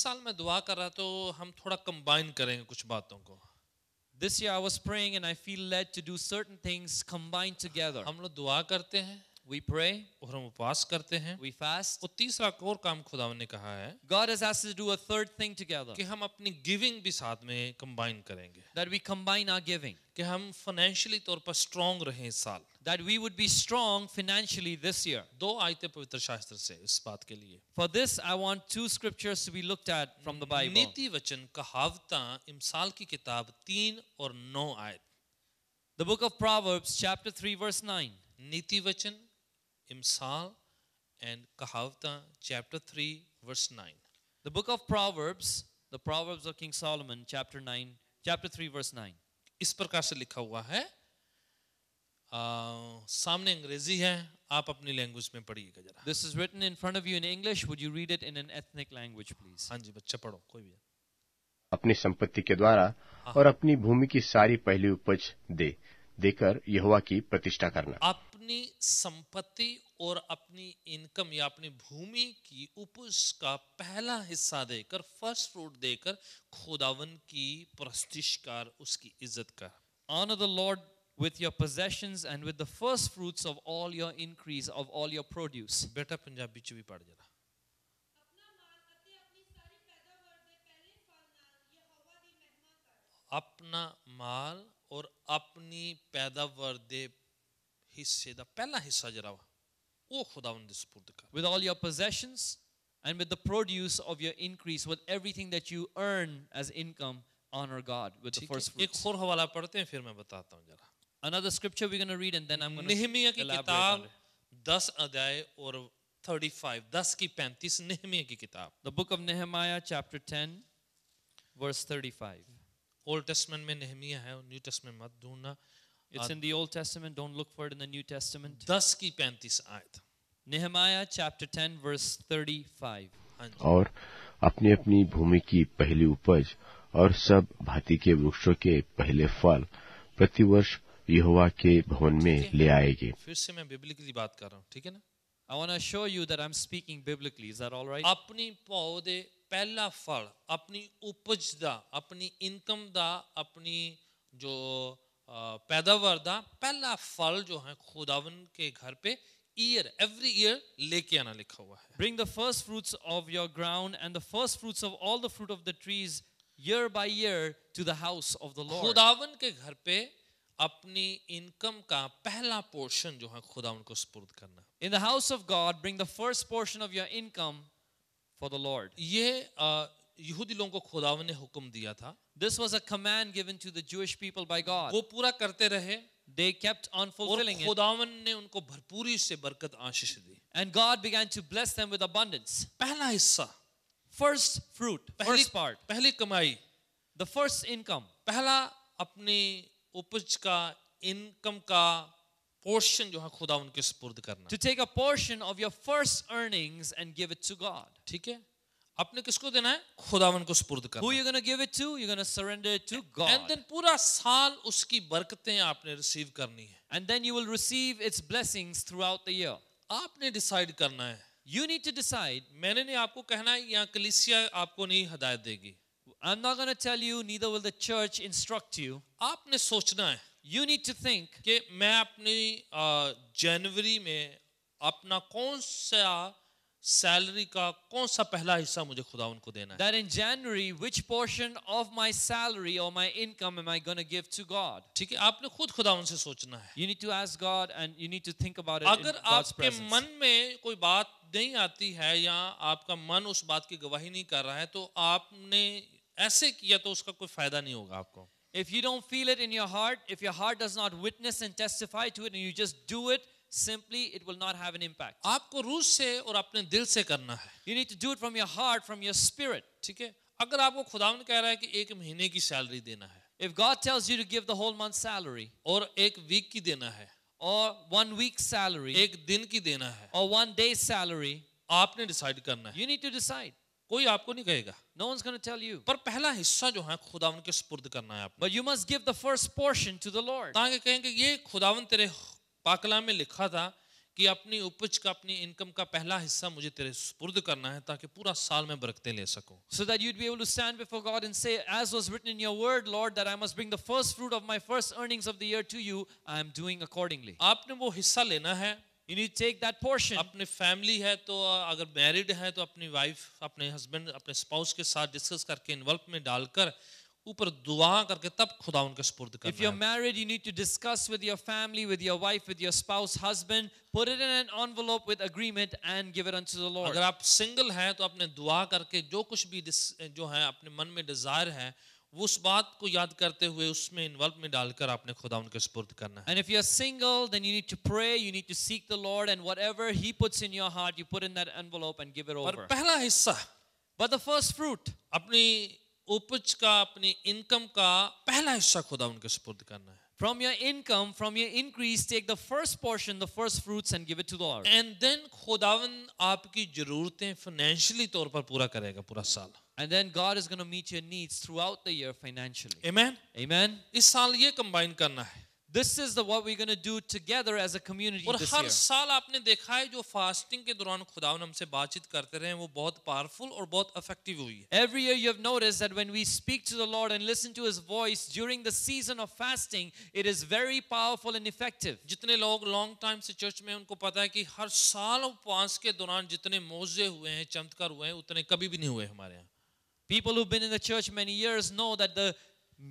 साल मैं दुआ कर रहा तो हम थोड़ा कंबाइन करेंगे कुछ बातों को. This year I was praying and I feel led to do certain things combined together. हम लोग दुआ करते हैं, We pray, और हम उपवास करते हैं. we fast. और तीसरा और काम खुदावन ने कहा है God has asked us to do a third thing together, कि हम अपनी गिविंग भी साथ में कंबाइन करेंगे, that we combine our giving, कि हम फाइनेंशियली तौर पर स्ट्रांग रहें इस साल. that we would be strong financially this year. 2 आयतें पवित्र शास्त्र से इस बात के लिए. For this, I want 2 scriptures to be looked at from the Bible. नीति वचन कहावतां इमसाल की किताब 3 और 9 आयत. The book of Proverbs, chapter 3, verse 9. नीति वचन इमसाल and कहावतां chapter 3 verse 9. The book of Proverbs, the Proverbs of King Solomon, chapter 3, verse 9. इस प्रकार से लिखा हुआ है. सामने अंग्रेजी है, आप अपनी लैंग्वेज में पढ़िएगा जरा. This is written in front of you in English. Would you read it in an ethnic language, please? हाँ जी बच्चा पढ़ो, कोई भी. अपनी संपत्ति के द्वारा और अपनी भूमि की सारी पहली उपज देकर यहोवा की प्रतिष्ठा करना. अपनी संपत्ति और अपनी इनकम या अपनी भूमि की उपज का पहला हिस्सा देकर, फर्स्ट फ्रूट देकर खुदावन की प्रतिष्ठा कर, उसकी इज्जत कर. Honor the Lord with your possessions and with the first fruits of all your increase of all your produce. बेटा पंजाबी च भी पढ़ जरा. अपना माल और अपनी पैदावार दे हिस्से दा पहला हिस्सा जरा वो खुदावंद दे सुपुर्द कर. With all your possessions and with the produce of your increase, with everything that you earn as income, honor God with the first एक fruits. और हवाला पढ़ते हैं फिर मैं बताता हूँ जरा. Another scripture we're going to read and then I'm going to Nehemiah की elaborate किताब on it. 10 अध्याय और 35, 10 की 35 नेहमिया की किताब. The book of Nehemiah, chapter 10, verse 35. Old testament में नेहमिया है, न्यू टेस्टमेंट मत ढूंढना. It's in the Old Testament. Don't look for it in the New Testament. 10 की 35 आयत. Nehemiah chapter 10 verse 35. हाँ जी. और अपनी अपनी भूमि की पहली उपज और सब भांति के वृक्षों के पहले फल प्रतिवर्ष यहोवा के भवन में ले आएंगे. फिर से मैं बिब्लिकली बात कर रहा हूँ, ठीक है ना. I want to assure you that I'm speaking biblically. Is that all right? अपनी पौधे पहला फल, अपनी उपज दा, अपनी इनकम दा, अपनी जो पैदावार दा पहला फल जो है खुदावन के घर पे every year लेके आना लिखा हुआ है. Bring the first fruits of your ground and the first fruits of all the fruit of the trees year by year to the house of the Lord. खुदावन के घर पे अपनी इनकम का पहला पोर्शन जो है खुदावन को सुपुर्द करना. In the house of God, bring the first portion of your income for the Lord. ये यहूदी लोगों को खुदावन ने हुक्म दिया था. This was a command given to the Jewish people by God. वो पूरा करते रहे They kept on और fulfilling it. खुदावन ने उनको भरपूरी से बरकत आशीष दी. And God began to bless them with abundance. पहला हिस्सा, First fruit, first part, पहली कमाई, the first income. पहला अपनी उपज का इनकम का पोर्शन जो है खुदावन के सुपुर्द करना. To take a portion of your first earnings and give it to God. ठीक है. आपने किसको देना है? खुदावन को सुपुर्द करना. Who are you going to give it to? You're going to surrender it to And God. then पूरा साल उसकी बरकतें आपने रिसीव करनी है. And then you will receive its blessings throughout the year. आपने डिसाइड करना है. You need to decide. मैंने नहीं आपको कहना है, यहाँ कलीसिया आपको नहीं हिदायत देगी. I'm not going to tell you, neither will the church instruct you. आपने सोचना है You need to think, कि मैं अपनी जनवरी में अपना कौन सा सैलरी का कौन सा पहला हिस्सा मुझे खुदावन को देना है. that in January, which portion of my salary or my income am I going to give to God? ठीक है. आपने खुद खुदावन से सोचना है. You need to ask God and you need to think about it in अगर God's आपके presence. मन में कोई बात नहीं आती है या आपका मन उस बात की गवाही नहीं कर रहा है तो आपने ऐसे किया तो उसका कोई फायदा नहीं होगा आपको. If you don't feel it in your heart, if your heart does not witness and testify to it and you just do it, simply it will not have an impact. आपको रूह से और अपने दिल से करना है. You need to do it from your heart, from your spirit. ठीक है. अगर आपको खुदावन कह रहा है कि 1 महीने की सैलरी देना है If God tells you to give the whole month's salary और 1 वीक की देना है, or 1 week's salary 1 दिन की देना है, or 1 day's salary, आपने डिसाइड करना है. you need to decide. कोई आपको नहीं कहेगा. No one's going to tell you. पर पहला हिस्सा जो है खुदावन के सुपुर्द करना है आपने. But you must give the first portion to the Lord. ताकि कहेंगे ये खुदावन तेरे पाकलाम में लिखा था कि अपनी उपज का, अपनी इनकम का पहला हिस्सा मुझे तेरे सुपुर्द करना है ताकि पूरा साल मैं बरकतें ले सकूं. So that you'd be able to stand before God and say, as was written in your word, Lord, that I must bring the first fruit of my first earnings of the year to you, I am doing accordingly. आपने वो हिस्सा लेना है. You need to take that portion. अपने family है तो अगर married है तो अपनी वाइफ, अपने हस्बैंड, अपने स्पाउस के साथ डिस्कस करके इन्वॉल्व में डालकर ऊपर दुआ करके तब खुदा उनके सुपुर्द करना है. If you're married, you need to discuss with your family, with your wife, with your spouse, husband, put it in an envelope with agreement and give it unto the Lord. अगर आप सिंगल हैं तो अपने दुआ करके जो कुछ भी जो है अपने मन में डिजायर है वो उस बात को याद करते हुए उसमें इन्वॉल्व में डालकर आपने खुदा उनके सुपुर्द करना है. And if you're single, then you need to pray, you need to seek the Lord, and whatever He puts in your heart, you put in that envelope and give it और over. पहला हिस्सा But the first fruit, अपनी उपज का, अपनी income का पहला हिस्सा खुदा उनके सुपुर्द करना है. from your income, from your increase, take the first portion, the first fruits, and give it to the Lord. And then खुदावन आपकी जरूरतें फाइनेंशियली तौर पर पूरा करेगा पूरा साल. And then God is going to meet your needs throughout the year financially. आमीन. Amen. इस साल ये कंबाइन करना है. This is what we're going to do together as a community और this हर year. साल आपने देखा है जो फास्टिंग के दौरान खुदावन हमसे बातचीत करते रहे वो बहुत पावरफुल और बहुत इफेक्टिव हुई है. Every year you have noticed that when we speak to the Lord and listen to His voice during the season of fasting, it is very powerful and effective. जितने लोग लॉन्ग टाइम से church में उनको पता है कि हर साल उपवास के दौरान जितने मौजे हुए हैं, चमत्कार हुए हैं, उतने कभी भी नहीं हुए हमारे यहाँ. People who've been in the church many years know that the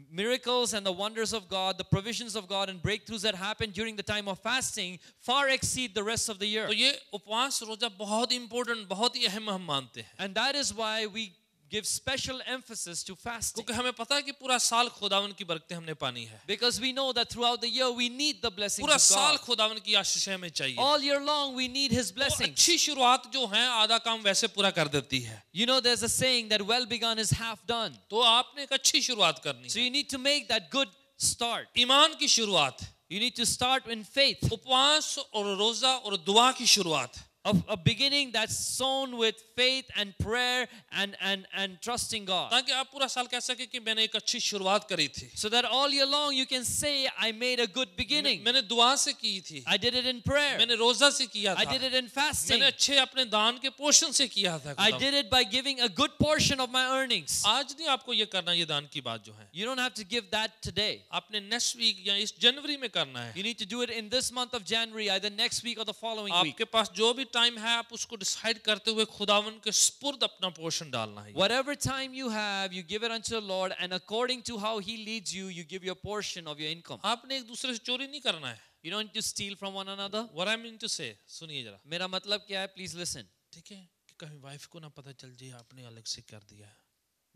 miracles and the wonders of God, the provisions of God and breakthroughs that happen during the time of fasting far exceed the rest of the year. तो ये उपवास रोजा बहुत important, बहुत ही अहम हम मानते हैं. And that is why we give special emphasis to fasting. क्योंकि हमें पता है कि पूरा साल खुदावन की बरकतें हमने पानी है. Because we know that throughout the year we need the blessings पूरा of साल God. खुदावन की आशीषें हमें चाहिए. All year long we need His तो blessings. अच्छी शुरुआत जो है आधा काम वैसे पूरा कर देती है. You know there's a saying that well begun is half done. तो आपने एक अच्छी शुरुआत करनी So है. you need to make that good start. ईमान की शुरुआत, You need to start in faith. उपवास और रोजा और दुआ की शुरुआत. Of a beginning that's sown with faith and prayer and trusting God. ताकि आप पूरा साल कह सके कि मैंने एक अच्छी शुरुआत करी थी. So that all year long you can say, I made a good beginning. मैंने दुआ से की थी. I did it in prayer. मैंने रोजा से किया I था. did it in fasting. मैंने अच्छे अपने दान के पोर्शन से किया था. I did it by giving a good portion of my earnings. आज नहीं आपको ये करना, ये दान की बात जो है You don't have to give that today. आपने नेक्स्ट वीक या इस जनवरी में करना है. You need to do it in this month of January, either next week or the following week. आपके पास जो भी टाइम है आप उसको डिसाइड करते हुए खुदावन के सुपुर्द अपना पोर्शन डालना है. Whatever time you have, you give it unto the Lord, and according to how He leads you, you give your portion of your income. आपने एक दूसरे से चोरी नहीं करना है. You don't need to steal from one another. What I mean to say, सुनिए जरा. मेरा मतलब क्या है? Please listen. ठीक है कि कहीं वाइफ को ना पता चल जाए आपने अलग से कर दिया है.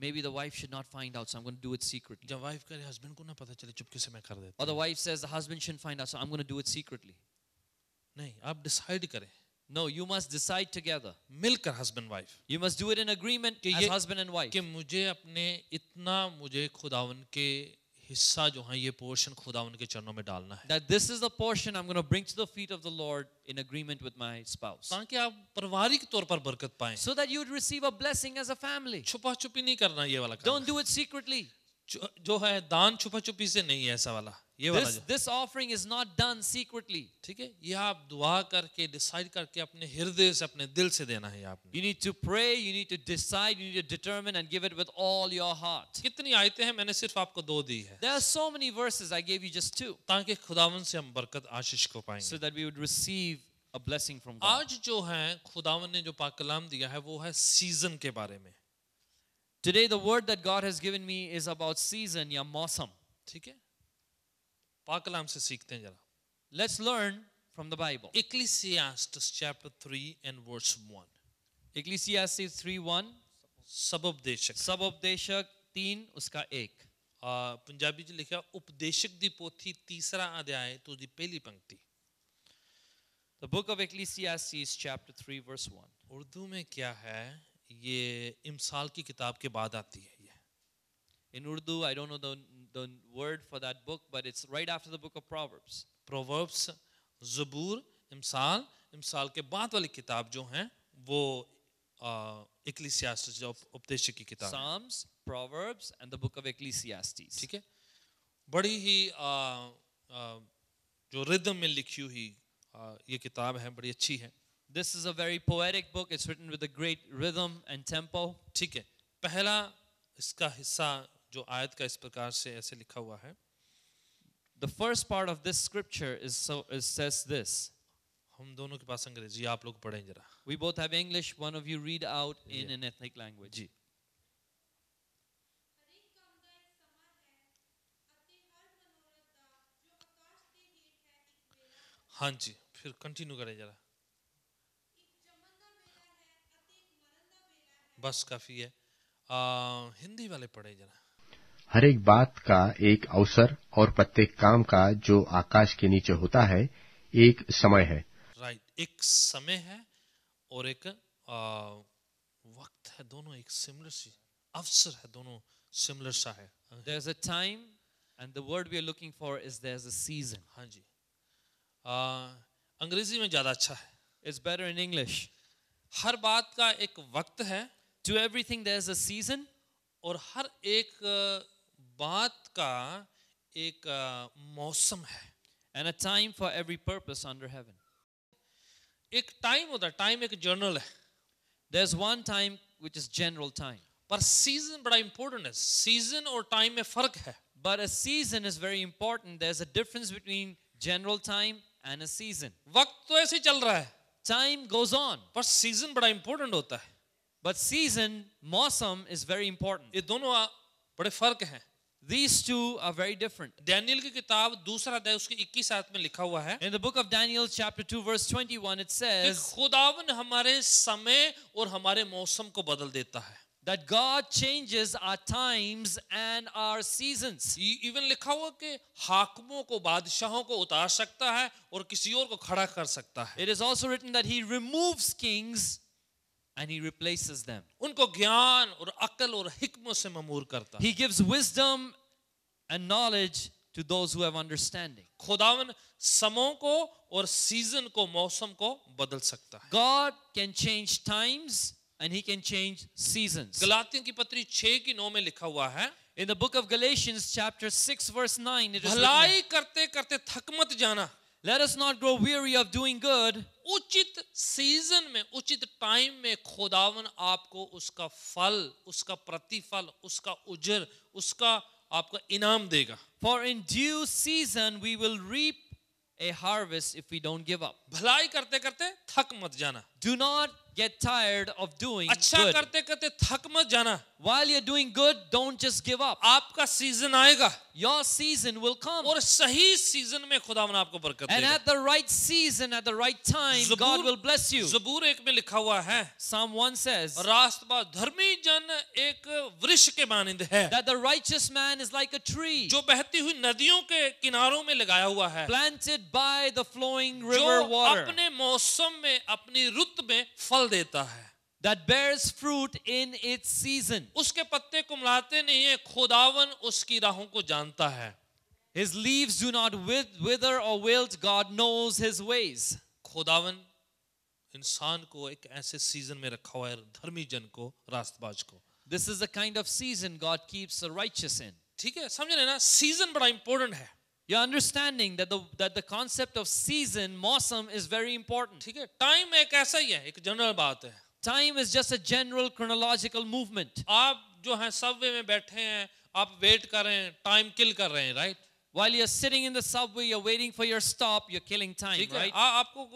Maybe the wife should not find out, so I'm going to do it secretly. जब वाइफ करे हस्बैंड को ना पता चले चुपके से मैं कर देता Or the हूं. wife says the husband shouldn't find out, so I'm going to do it secretly. नहीं, आप डिसाइड करें No, you must decide together. मिलकर husband wife You must do it in agreement कि as ये- husband and wife. कि मुझे अपने इतना मुझे खुदावन के हिस्सा जो है ये पोर्शन खुदावन के चरणों में डालना है. That this is the portion I'm going to bring to the feet of the Lord in agreement with my spouse. ताकि आप पारिवारिक तौर पर बरकत पाएं. So that you would receive a blessing as a family. छुपा छुपी नहीं करना ये वाला काम. Don't do it secretly. जो है दान छुपा छुपी से नहीं है ऐसा वाला, ये वाला जो. This offering is not done secretly. ठीक है, ये आप दुआ करके डिसाइड करके अपने हृदय से अपने दिल से देना है आपने. You need to pray, you need to decide, you need to determine and give it with all your heart. कितनी आयतें हैं, मैंने सिर्फ आपको 2 दी है There are so many verses, I gave you just 2, ताकि खुदावन से हम बरकत आशीष को so पाएंगे. that we would receive a blessing from God. आज जो है खुदावन ने जो पाक कलाम दिया है वो है सीजन के बारे में. Today the word that God has given me is about season, ya mausam. ठीक है, पाक कलाम से सीखते हैं जरा. Let's learn from the Bible. Ecclesiastes chapter 3 and verse 1. Ecclesiastes 3:1, सबोपदेशक. सबोपदेशक 3 उसका 1. पंजाबी च लिखा उपदेशक दी पोथी तीसरा अध्याय तो दी पहली पंक्ति. The book of Ecclesiastes chapter 3 verse 1. Urdu में क्या है, ये इमसाल की किताब के बाद आती है ये. In Urdu, I don't know the word for that book, but it's right after the book of Proverbs. Proverbs, ज़बूर, इमसाल, इमसाल के बाद वाली किताब जो है वो इक्लेसियास्टिस जो उपदेशक की किताब है. Psalms, Proverbs, and the book of Ecclesiastes. ठीक है, बड़ी ही जो रिदम में लिखी हुई ये किताब है, बड़ी अच्छी है। This is a very poetic book. It's written with a great rhythm and tempo. ठीक है, पहला इसका हिस्सा जो आयत का इस प्रकार से ऐसे लिखा हुआ है। The first part of this scripture says this. हम दोनों के पास अंग्रेजी, आप लोग पढ़ें जरा। We both have English. One of you read out in an ethnic language. जी। हाँ जी, फिर कंटिन्यू करें जरा। बस काफी है। हिंदी वाले पढ़े जरा। हर एक बात का एक अवसर और प्रत्येक काम का जो आकाश के नीचे होता है एक समय है। राइट, एक समय है और एक वक्त है, दोनों एक सिमिलर सी अवसर है, दोनों सिमिलर सा है। There's a time, and the word we are looking for is there's a season. हाँ जी, अंग्रेजी में ज्यादा अच्छा है। It's better in English. हर बात का एक वक्त है, To everything there's a season, और हर एक बात का एक मौसम है, and a time for every purpose under heaven. एक टाइम होता है, टाइम एक जर्नल है, There's one time which is general time, पर सीजन बड़ा इंपॉर्टेंट है। सीजन और टाइम में फर्क है। but a season is very important. There's a difference between general time and a season. वक्त तो ऐसे ही चल रहा है, Time goes on, पर सीजन बड़ा इंपॉर्टेंट होता है। but season, mosam, is very important. ये दोनों बड़े फर्क हैं। These two are very different. Daniel की किताब दूसरा अध्याय उसके 21 आयत में लिखा हुआ है In the book of Daniel, chapter 2, verse 21, it कि says खुदावन हमारे समय और हमारे मौसम को बदल देता है। that God changes our times and our seasons. Even लिखा हुआ कि हाकिमों को, बादशाहों को उतार सकता है और किसी और को खड़ा कर सकता है। It is also written that He removes kings and He replaces them. उनको ज्ञान और अक्ल और हिकमत से ममूर करता है। He gives wisdom and knowledge to those who have understanding. खुदावन समयों को और सीजन को, मौसम को बदल सकता है। God can change times and He can change seasons. गलातियों की पत्री 6:9 में लिखा हुआ है, In the book of Galatians, chapter 6, verse 9, it is written, भलाई करते करते थक मत जाना, let us not grow weary of doing good. उचित सीजन में, उचित टाइम में खुदावन आपको उसका फल, उसका प्रतिफल, उसका उजर, उसका आपका इनाम देगा। For in due season we will reap a harvest if we don't give up. भलाई करते करते थक मत जाना, Do not get tired of doing अच्छा good. करते करते थक मत जाना। While you're doing good, don't just give up. आपका सीजन आएगा Your season will come. और सही सीजन में खुदावन आपको बरकत And देगा। at the right season, at the right time, God will bless you. ज़बूर 1 में लिखा हुआ है, Psalm 1 says रास्तबाज धर्मी जन एक वृक्ष के मानिंद है that the righteous man is like a tree जो बहती हुई नदियों के किनारों में लगाया हुआ है, planted by the flowing river जो water अपने मौसम में, अपनी रुत में फल देता है, that bears fruit in its season. उसके पत्ते कुमलाते नहीं है, खुदावन उसकी राहों को जानता है। His leaves do not wither or wilt. God knows His ways. खुदावन इंसान को एक ऐसे सीजन में रखा हुआ है, धर्मी जन को, रास्तबाज को। This is the kind of season God keeps the righteous in. ठीक है, समझ रहे ना, सीजन बड़ा इंपॉर्टेंट है। You're understanding that the concept of season, mosam, is very important. ठीक है, टाइम एक ऐसा ही है, एक जनरल बात है। Time is just a general chronological movement. आप जो है सबवे में बैठे हैं, आप वेट कर रहे हैं, टाइम किल कर रहे हैं, right? While you're sitting in the subway, you're waiting for your stop, you're killing time, ठीक है, right? आपको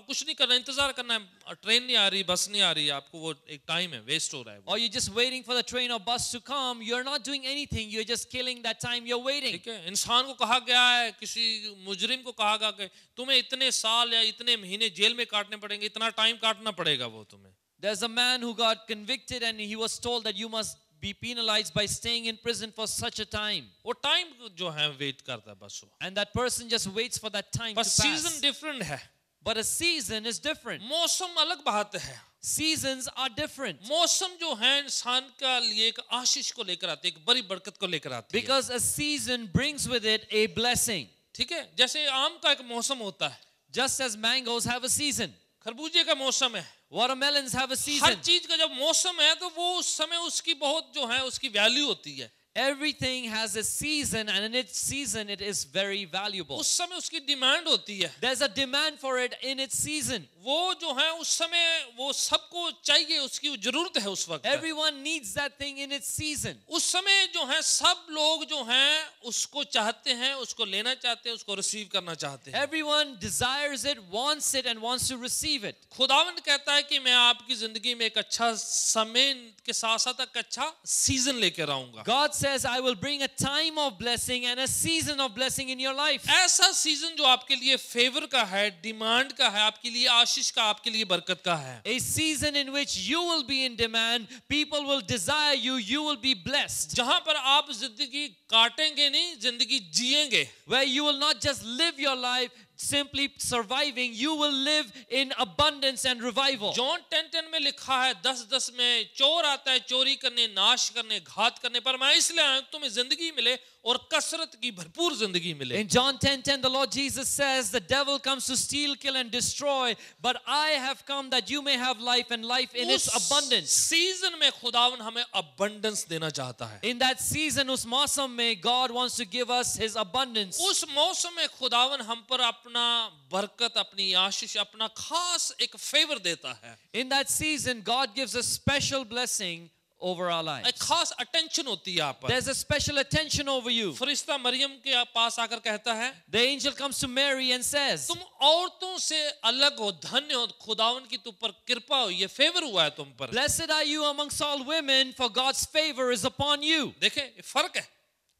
कुछ नहीं करना, इंतजार करना है, ट्रेन नहीं आ रही, बस नहीं आ रही, आपको वो एक टाइम है, वेस्ट हो रहा है वो। Or you're just waiting for the train or bus to come. You're not doing anything. You're just killing that time you're waiting. ठीक है, इंसान को कहा गया है, किसी मुजरिम को कहा गया कि तुम्हें इतने साल या इतने महीने जेल में काटने पड़ेंगे, इतना टाइम काटना पड़ेगा वो तुम्हें। There's a man who got convicted and he was told that you must be penalized by staying in prison for such a time. वो टाइम जो है वेट करता है बस वो। And that person just waits for that time to बस season pass. Different है, But a season is different. मौसम अलग बात है। Seasons are different. मौसम जो है इंसान का लिए एक आशीष को लेकर आती है, एक बड़ी बरकत को लेकर आती है। Because a season brings with it a blessing. ठीक है, जैसे आम का एक मौसम होता है, Just as mangoes have a season. खरबूजे का मौसम है, Watermelons have a her season. चीज का जब मौसम है तो वो उस समय उसकी बहुत जो है उसकी वैल्यू होती है। Everything has a season, and in its season it is very valuable. उस समय उसकी डिमांड होती है. There's a demand for it in its season. वो जो है उस समय वो सबको चाहिए, उसकी जरूरत है उस वक्त. Everyone needs that thing in its season. उस समय जो है सब लोग जो हैं उसको चाहते हैं, उसको लेना चाहते हैं, उसको रिसीव करना चाहते हैं. Everyone desires it, wants it, and wants to receive it. खुदावंद कहता है कि मैं आपकी जिंदगी में एक अच्छा समय के साथ साथ एक अच्छा सीजन लेकर आऊंगा. God says, I will bring a time of blessing and a season of blessing in your life. ऐसा सीजन जो आपके लिए फेवर का है, डिमांड का है, आपके लिए आशीष का, आपके लिए बरकत का है. A season in which you will be in demand, people will desire you, you will be blessed. जहां पर आप जिंदगी काटेंगे नहीं, जिंदगी जिएंगे. Where you will not just live your life simply surviving, you will live in abundance and revival. John 10:10 में लिखा है, 10:10 में चोर आता है चोरी करने, नाश करने, घात करने, पर मैं इसलिए आया हूं तुम्हें जिंदगी मिले और कसरत की भरपूर जिंदगी मिले. In John 10:10, the Lord Jesus says, the devil comes to steal, kill and destroy, but I have come that you may have life and life in its abundance. Season में खुदावन हमें abundance देना चाहता है. In that season, उस मौसम में God wants to give us His abundance. उस मौसम में खुदावन हम पर अपना बरकत, अपनी आशीष, अपना खास एक फेवर देता है. In that season, God gives a special blessing over our lives. एक खास अटेंशन होती है आप पर. There's a special attention over you. फरिश्ता मरियम के पास आकर कहता है, The angel comes to Mary and says, तुम औरतों से अलग हो, धन्य हो, खुदावन की तुम पर कृपा हो, ये फेवर हुआ है तुम पर. Blessed are you amongst all women, for God's favor is upon you. देखें फर्क है.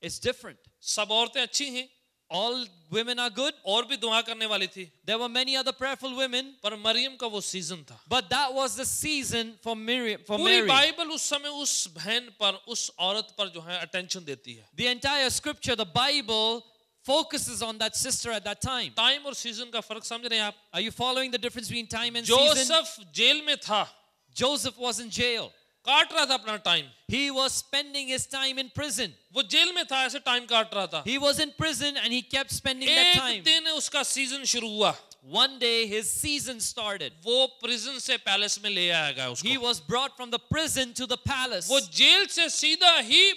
It's different. सब औरतें अच्छी हैं, All women are good. और भी दुआ करने वाली थी, There were many other prayerful women, पर मरियम का वो सीजन था. but that was the season for Mary. पूरी बाइबल उस समय उस बहन पर, उस औरत पर जो है अटेंशन देती है. The entire scripture, the Bible, focuses on that sister at that time. Time और सीजन का फर्क समझ रहे हैं आप? Are you following the difference between time and season? Joseph jail में था, Joseph was in jail. काट रहा था अपना time. He was spending his time in prison. वो जेल में था, ऐसे टाइम काट रहा था. He was in prison and he kept spending that एक time. दिन उसका सीजन शुरू हुआ. One day his season started. वो प्रिजन से पैलेस में ले आया गया उसको. He was brought from the prison to the palace. वो जेल से सीधा ही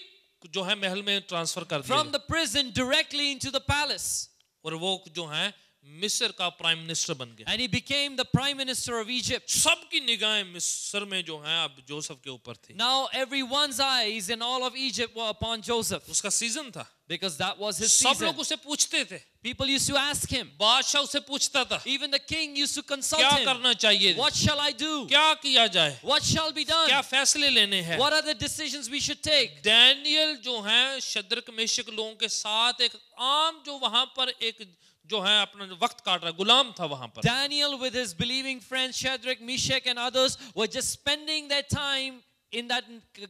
जो है महल में ट्रांसफर कर From दिया. the prison directly into the palace. और वो जो है मिस्र का प्राइम मिनिस्टर बन गया. And he became the prime minister of Egypt. सबकी निगाहें मिस्र में जो है अब जोसेफ के ऊपर थी. Now everyone's eyes in all of Egypt were upon Joseph, उसका सीजन था. because that was his सब season. लोग उसे पूछते थे, People used to ask him. बादशाह उसे पूछता था, Even the king used to consult क्या him. करना चाहिए, What shall I do? क्या किया जाए, What shall be done? क्या फैसले लेने हैं. What are the decisions we should take? Daniel जो है शद्रक मेशक लोगों के साथ एक आम जो वहां पर एक जो है अपना वक्त काट रहा, गुलाम था वहां पर. Daniel with his believing friends Shadrach, Meshach and others were just spending their time in that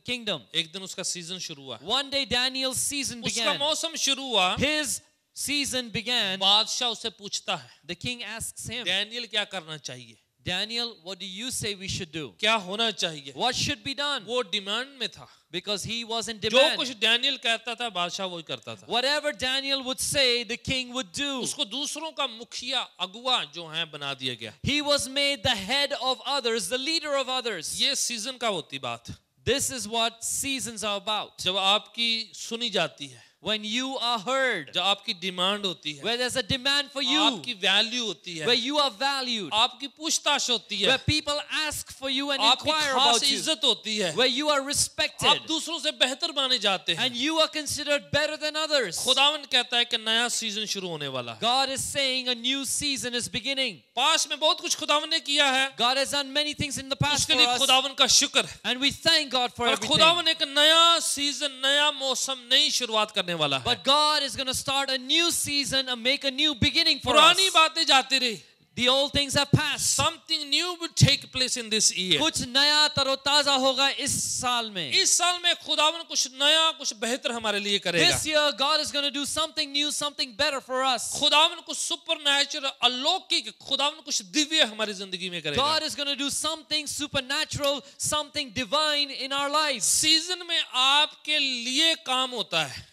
kingdom. एक दिन उसका सीजन शुरू हुआ, One day Daniel's season उसका began. मौसम शुरू हुआ. His season began. बादशाह उसे पूछता है, The king asks him, Daniel क्या करना चाहिए, Daniel, what do you say we should do? क्या होना चाहिए. What should be done? वो डिमांड में था. Because he was in जो demand. कुछ डैनियल कहता था बादशाह वही करता था. Whatever Daniel would say, the king would do. उसको दूसरों का मुखिया, अगुआ जो है बना दिया गया. He was made the head of others, the leader of others. ये सीजन का होती बात. This is what seasons are about. जब आपकी सुनी जाती है, When you are heard, जब आपकी डिमांड होती है, where there's a demand for you, आपकी वैल्यू होती है, where you are valued, आपकी पूछताछ होती है, where people ask for you and आपकी inquire खास about you, इज्जत होती है, where you are respected आप दूसरों से बेहतर माने जाते हैं. and you are considered better than others. खुदावन कहता है कि नया सीजन शुरू होने वाला है. God is saying a new season is beginning. पास में बहुत कुछ खुदावन ने किया है, God has done many things in the past उसके for लिए us, खुदावन का शुक्र है. and we thank God for और everything. खुदावन एक नया सीजन, नया मौसम, नई शुरुआत करने वाला है. But God is going to start a new season and make a new beginning for पुरानी us. बातें जाती रही. The old things have passed. Something new will take place in this year. कुछ नया तरोताजा होगा इस साल में. इस साल में खुदावन कुछ नया, कुछ बेहतर हमारे लिए करेगा. This year God is going to do something new, something better for us. खुदावन कुछ सुपरनैचुरल, अलौकिक, खुदावन कुछ दिव्य हमारी जिंदगी में करेगा. God is going to do something supernatural, something divine in our lives. Season में आपके लिए काम होता है.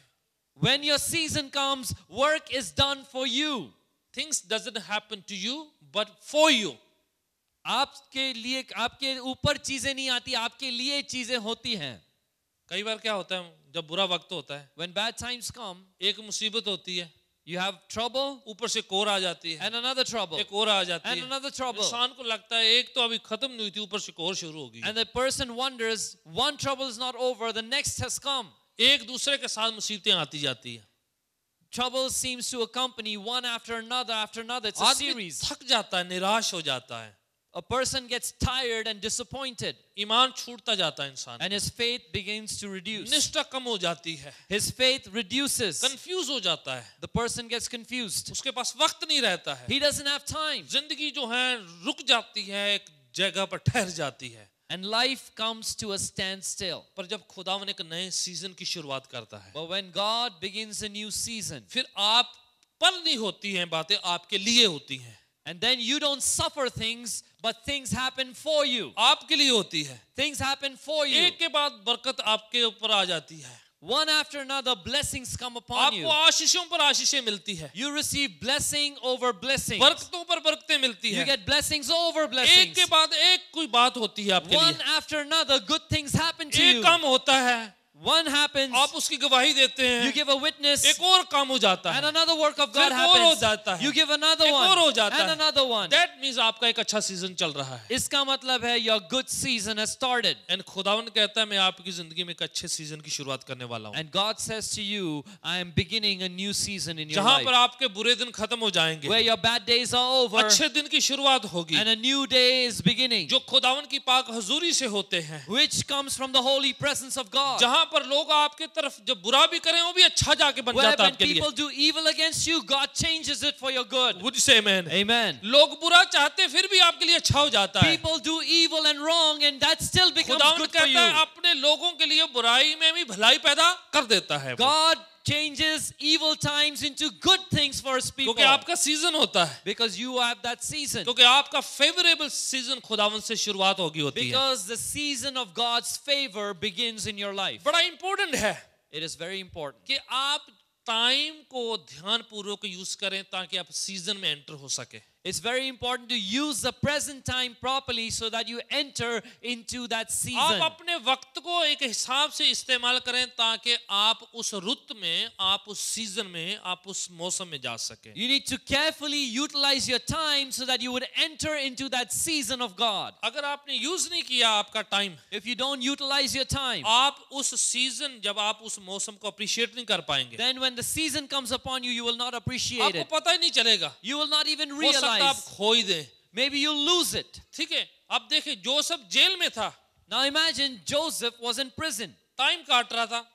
When your season comes, work is done for you. Things doesn't happen to you but for you. आपके लिए, आपके ऊपर चीजें नहीं आती, आपके लिए चीजें होती हैं. कई बार क्या होता है, जब बुरा वक्त होता है, when bad times come, एक मुसीबत होती है, you have trouble ऊपर से एक और आ जाती है, and another trouble एक और आ जाती and है. another trouble. इंसान को लगता है एक तो अभी खत्म नहीं हुई थी, ऊपर से एक और शुरू हो गई. And the person wonders, one trouble is not over, the next has come. एक दूसरे के साथ मुसीबतें आती जाती है. Trouble seems to accompany one after another after another. It's a आदमी series. थक जाता है, निराश हो जाता है, A person gets tired and disappointed, ईमान छूटता जाता है इंसान, and his faith begins to reduce. निष्ठा कम हो जाती है, His faith reduces. कंफ्यूज हो जाता है, The person gets confused. उसके पास वक्त नहीं रहता है, He doesn't have time. जिंदगी जो है रुक जाती है, एक जगह पर ठहर जाती है. And life comes to a standstill. पर जब खुदावन एक नए सीजन की शुरुआत करता है, But when God begins a new season, फिर आप पर नहीं होती हैं बातें, आपके लिए होती हैं, and then you don't suffer things, but things happen for you. आपके लिए होती है. Things happen for you. एक के बाद बरकत आपके ऊपर आ जाती है, One after another, blessings come upon you. आपको आशीषों पर आशीषें मिलती है, You receive blessing over blessings. बरकतों पर बरकतें मिलती You है. get blessings over एक blessings. के बाद एक कोई बात होती है आपके One लिए, after another, good things happen to एक you. काम होता है, One happens, आप उसकी गवाही देते you हैं, give a witness, एक और काम हो जाता and है, another work of God फिर और हो happens. जाता है, You give another एक और हो one, जाता and है. another one. That means आपका एक अच्छा सीजन चल रहा है. इसका मतलब है your good season has started. And खुदावन कहता है मैं आपकी जिंदगी में एक अच्छे सीजन की शुरुआत करने वाला हूँ, And God says to you, I am beginning a new season in your जहां पर life, आपके बुरे दिन खत्म हो जाएंगे, where your bad days are over अच्छे दिन की शुरुआत होगी, and a new day is beginning, जो खुदावन की पाक हजूरी से होते हैं, which comes from the holy presence of God. जहां पर लोग आपके तरफ जब बुरा भी करें वो भी अच्छा जाके बन Where जाता है when आपके लिए. people do evil against you, God changes it for your good. Would you say amen? Amen. लोग बुरा चाहते फिर भी आपके लिए अच्छा हो जाता है. People do evil and wrong, and that still becomes खुदावन good for कहता है you. अपने लोगों के लिए बुराई में भी भलाई पैदा कर देता है वो. God changes evil times into good things for his people. क्योंकि आपका सीजन होता है, Because you have that season. क्योंकि आपका फेवरेबल सीजन खुदावन से शुरुआत होगी होती है. Because the season of God's favor begins in your life. बड़ा इंपॉर्टेंट है It is very important कि आप टाइम को ध्यान पूर्वक यूज करें ताकि आप सीजन में एंटर हो सके. It's very important to use the present time properly so that you enter into that आप season. अपने वक्त को एक हिसाब से इस्तेमाल करें ताकि आप उस रुत में, आप उस सीजन में, आप उस मौसम में जा सकें. You need to carefully utilize your time so that you would enter into that season of God. अगर आपने यूज नहीं किया आपका time, If you don't utilize your time, आप उस सीजन, जब आप उस मौसम को अप्रिशिएट नहीं कर पाएंगे, then when the season comes upon you, you will not appreciate आपको it. पता ही नहीं चलेगा, You will not even हो सकता है आप realize. खो ही दें. Maybe you'll lose it. ठीक है, अब देखिए जोसेफ जेल में था, Now imagine Joseph was in prison, time काट रहा था,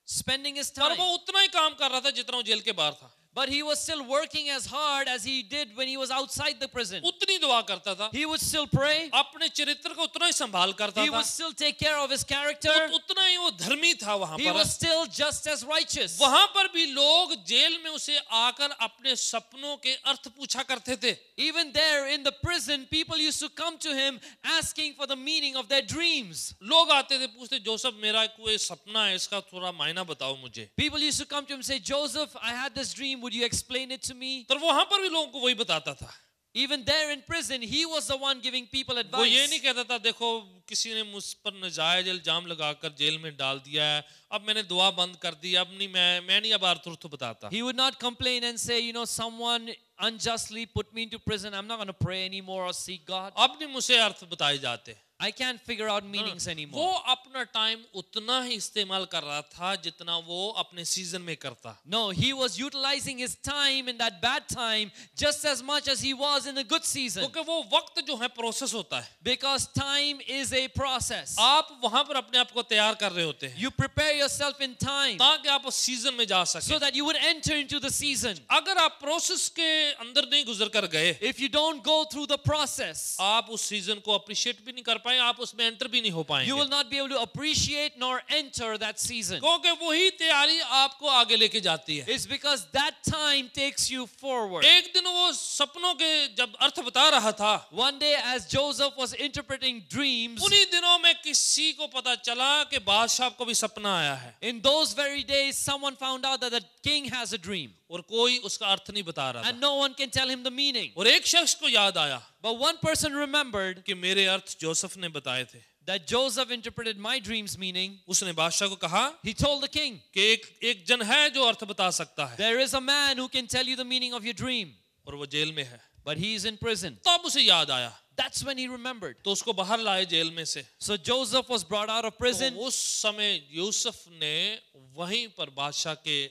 spending his पर time. वो उतना ही काम कर रहा था जितना वो जेल के बाहर था. But he was still working as hard as he did when he was outside the prison. उतनी दुआ करता था, He would still pray. अपने चरित्र को उतना ही संभाल करता He था, would still take care of his character. उतना ही वो धर्मी था. वहां He पर was still just as righteous. वहां पर भी लोग जेल में उसे आकर अपने सपनों के अर्थ पूछा करते थे. Even there in the prison, people used to come to him asking for the meaning of their dreams. लोग आते थे, पूछते जोसेफ मेरा कोई सपना है, इसका थोड़ा मायना बताओ मुझे. People used to come to him and say, Joseph, I had this dream. Would you explain it to me? तो वहां पर भी लोगों को वही बताता था. Even there in prison, he was the one giving people वो ये advice. नहीं कहता था देखो किसी ने मुझ पर नाजायज इल्जाम लगाकर जेल में डाल दिया है, अब मैंने दुआ बंद कर दी, अब नहीं मैं नहीं अब अर्थ बताता. He would not complain and say, someone unjustly put me into prison. I'm not going to pray anymore or seek God. अब नहीं मुझे अर्थ बताए जाते. I can't figure out meanings वो anymore. अपना टाइम उतना ही इस्तेमाल कर रहा था जितना वो अपने सीजन में करता. No, he was utilizing his time in that bad time just as much as he was in a good season. क्योंकि वो वक्त जो है प्रोसेस होता है. Because time is a process. आप वहां पर अपने आप को तैयार कर रहे होते हैं You prepare yourself in time ताकि आप उस सीजन में जा so सकें. that you would enter into the season. अगर आप प्रोसेस के अंदर नहीं गुजर कर गए, If you don't go through the process, आप उस सीजन को अप्रिशिएट भी नहीं कर पाए, आप उसमें एंटर भी नहीं हो पाएंगे. you will not be able to appreciate nor enter that season. क्योंकि वही तैयारी आपको आगे लेके जाती है. It's because that time takes you forward. एक दिन वो सपनों के जब अर्थ बता रहा था, One day as Joseph was interpreting dreams, उन्हीं दिनों में किसी को पता चला कि बादशाह को भी सपना आया है in those very days someone found out that the king has a dream और कोई उसका अर्थ नहीं बता रहा and था. no one can tell him the meaning. और एक शख्स को याद आया But one person remembered कि मेरे अर्थ जोसेफ ने बताए थे. that Joseph interpreted my dream's meaning, उसने बादशाह को कहा he told the king, कि एक जन है जो अर्थ बता सकता है, there is a man who can tell you the meaning of your dream, और वो जेल में है. but he is in prison. तब उसे याद आया, That's when he remembered. तो उसको बाहर लाए जेल में से. So Joseph was brought out of prison. तो उस समय यूसुफ ने वहीं पर बादशाह के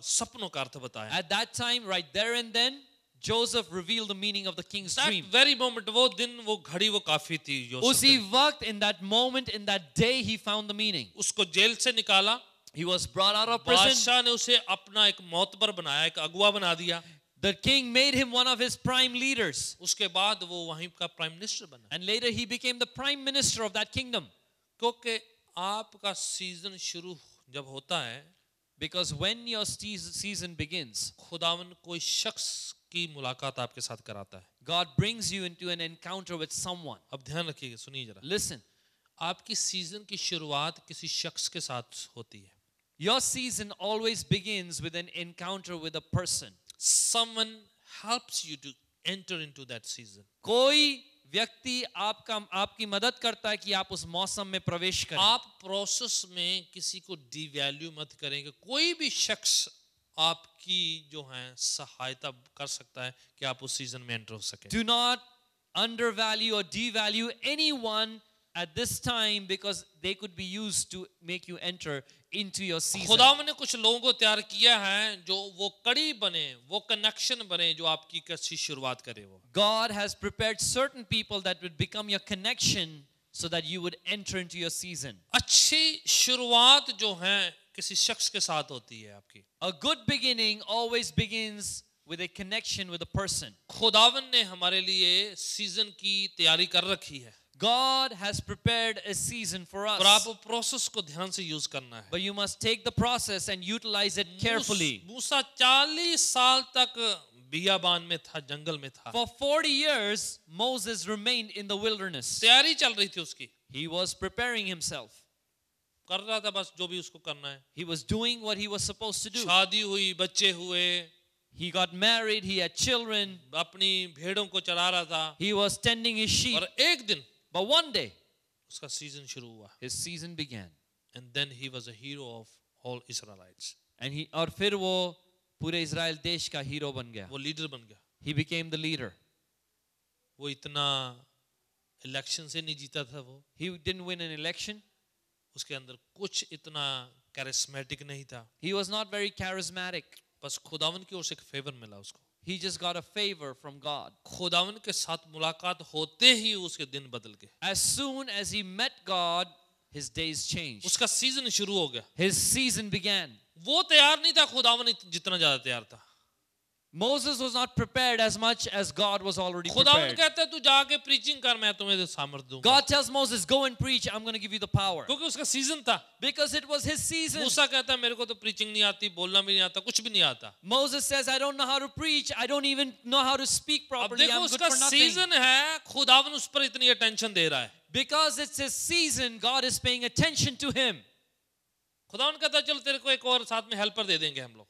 सपनों का अर्थ बताया. At that time, right there and then, Joseph revealed the meaning of the king's That dream. very moment, वो दिन, वो घड़ी, वो काफी थी यूसुफ उसी के लिए. वक्त, in that moment, in that day, he found the meaning. उसको जेल से निकाला. He was brought out of prison. बादशाह ने उसे अपना एक मोतबर बनाया, एक अगुवा बना दिया. The king made him one of his prime leaders. उसके बाद वो वहीं का प्राइम मिनिस्टर बना. And later he became the prime minister of that kingdom. क्योंकि आपका सीजन शुरू जब होता है, Because when your season begins, खुदावन कोई शख्स की मुलाकात आपके साथ कराता है. God brings you into an encounter with someone. अब ध्यान रखिएगा, सुनिए जरा. Listen, आपकी सीजन की शुरुआत किसी शख्स के साथ होती है. your season always begins with an encounter with a person. Someone helps you to enter into that season. कोई व्यक्ति आपकी मदद करता है कि आप उस मौसम में प्रवेश करें. आप प्रोसेस में किसी को डिवैल्यू मत करेंगे. कोई भी शख्स आपकी जो है सहायता कर सकता है कि आप उस सीजन में एंटर हो सके. Do not undervalue or devalue anyone at this time, because they could be used to make you enter into your season. खुदावन ने कुछ लोगों को तैयार किया है जो वो कड़ी बने, वो कनेक्शन बने, जो आपकी अच्छी शुरुआत करे. वो God has prepared certain people that would become your connection so that you would enter into your season. अच्छी शुरुआत जो है किसी शख्स के साथ होती है आपकी. A good beginning always begins with a connection with a person. खुदावन ने हमारे लिए सीजन की तैयारी कर रखी है, God has prepared a season for us. और आप वो प्रोसेस को ध्यान से यूज करना है. But you must take the process and utilize it carefully. मूसा 40 साल तक बियाबान में था, जंगल में था. For 40 years, Moses remained in the wilderness. तैयारी चल रही थी उसकी. He was preparing himself. कर रहा था बस जो भी उसको करना है. He was doing what he was supposed to do. शादी हुई, बच्चे हुए, He got married, he had children, अपनी भेड़ों को चरा रहा था. he was tending his sheep. और एक दिन But one day, उसका सीजन शुरू हुआ. his season began. And then he was a hero of all Israelites. और फिर वो पूरे इज़राइल देश का हीरो बन गया. वो लीडर बन गया. He became the leader. वो इतना इलेक्शन से नहीं जीता था. वो He didn't win an election. उसके अंदर कुछ इतना कैरिस्मेटिक नहीं था. He was not very charismatic. बस खुदावन की ओर से एक फेवर मिला उसको. He just got a favor from God. खुदावन के साथ मुलाकात होते ही उसके दिन बदल गए. As soon as he met God, his days changed. उसका सीजन शुरू हो गया. His season began. वो तैयार नहीं था खुदावन जितना ज्यादा तैयार था. Moses was not prepared as much as God was already खुदावन prepared. कहता है तू जाके प्रीचिंग कर, मैं तुम्हें सामर्थ्य दूंगा. God tells Moses, go and preach, I'm going to give you the power. क्योंकि उसका सीजन था. Because it was his season. मूसा कहता है मेरे को तो प्रीचिंग नहीं आती, बोलना भी नहीं आता, कुछ भी नहीं आता. Moses says, I don't know how to preach, I don't even know how to speak अब properly, देखो I'm good उसका for nothing. सीजन है, खुदावन उस पर इतनी अटेंशन दे रहा है. Because it's his season, God is paying attention to him. खुदावन कहता है चल तेरे को एक और साथ में हेल्पर दे देंगे हम लोग.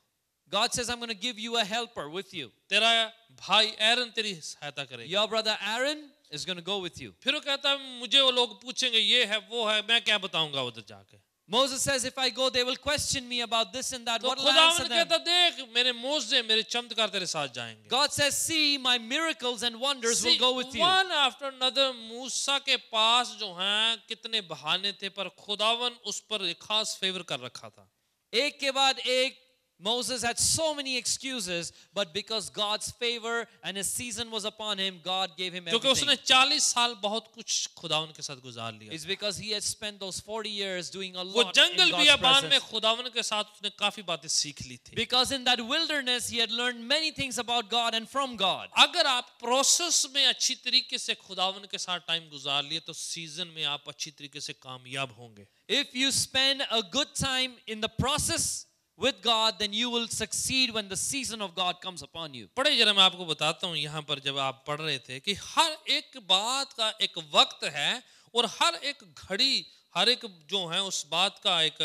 God says, I'm going to give you a helper with you. तेरा भाई एरन तेरी सहायता करेगा. Your brother Aaron is going to go with you. फिर वो कहता है मुझे वो लोग पूछेंगे ये है वो है, मैं क्या बताऊंगा उधर जाके. Moses says, if I go, they will question me about this and that. तो What will I answer खुदावन them? कहता देख मेरे मोज़े मेरे चमत्कार तेरे साथ जाएंगे. God says, see, my miracles and wonders will go with you. One after another मूसा के पास जो हैं कितने बहाने थे, पर खुदावन उस पर एक खास फेवर कर रखा था. एक के बाद एक, Moses had so many excuses, but because God's favor and his season was upon him, God gave him क्योंकि everything. उसने 40 साल बहुत कुछ खुदावन के साथ गुजार लिया. It's because he had spent those 40 years doing a वो lot in जंगल God's बियाबान में presence. खुदावन के साथ उसने काफी बातें सीख ली थी. Because in that wilderness, he had learned many things about God and from God. अगर आप प्रोसेस में अच्छी तरीके से खुदावन के साथ टाइम गुजार लिए तो सीजन में आप अच्छी तरीके से कामयाब होंगे. If you spend a good time in the process with God, then you will succeed when the season of God comes upon you. पढ़े जरा मैं आपको बताता हूँ यहाँ पर जब आप पढ़ रहे थे कि हर एक बात का एक वक्त है और हर एक घड़ी हर एक जो है उस बात का एक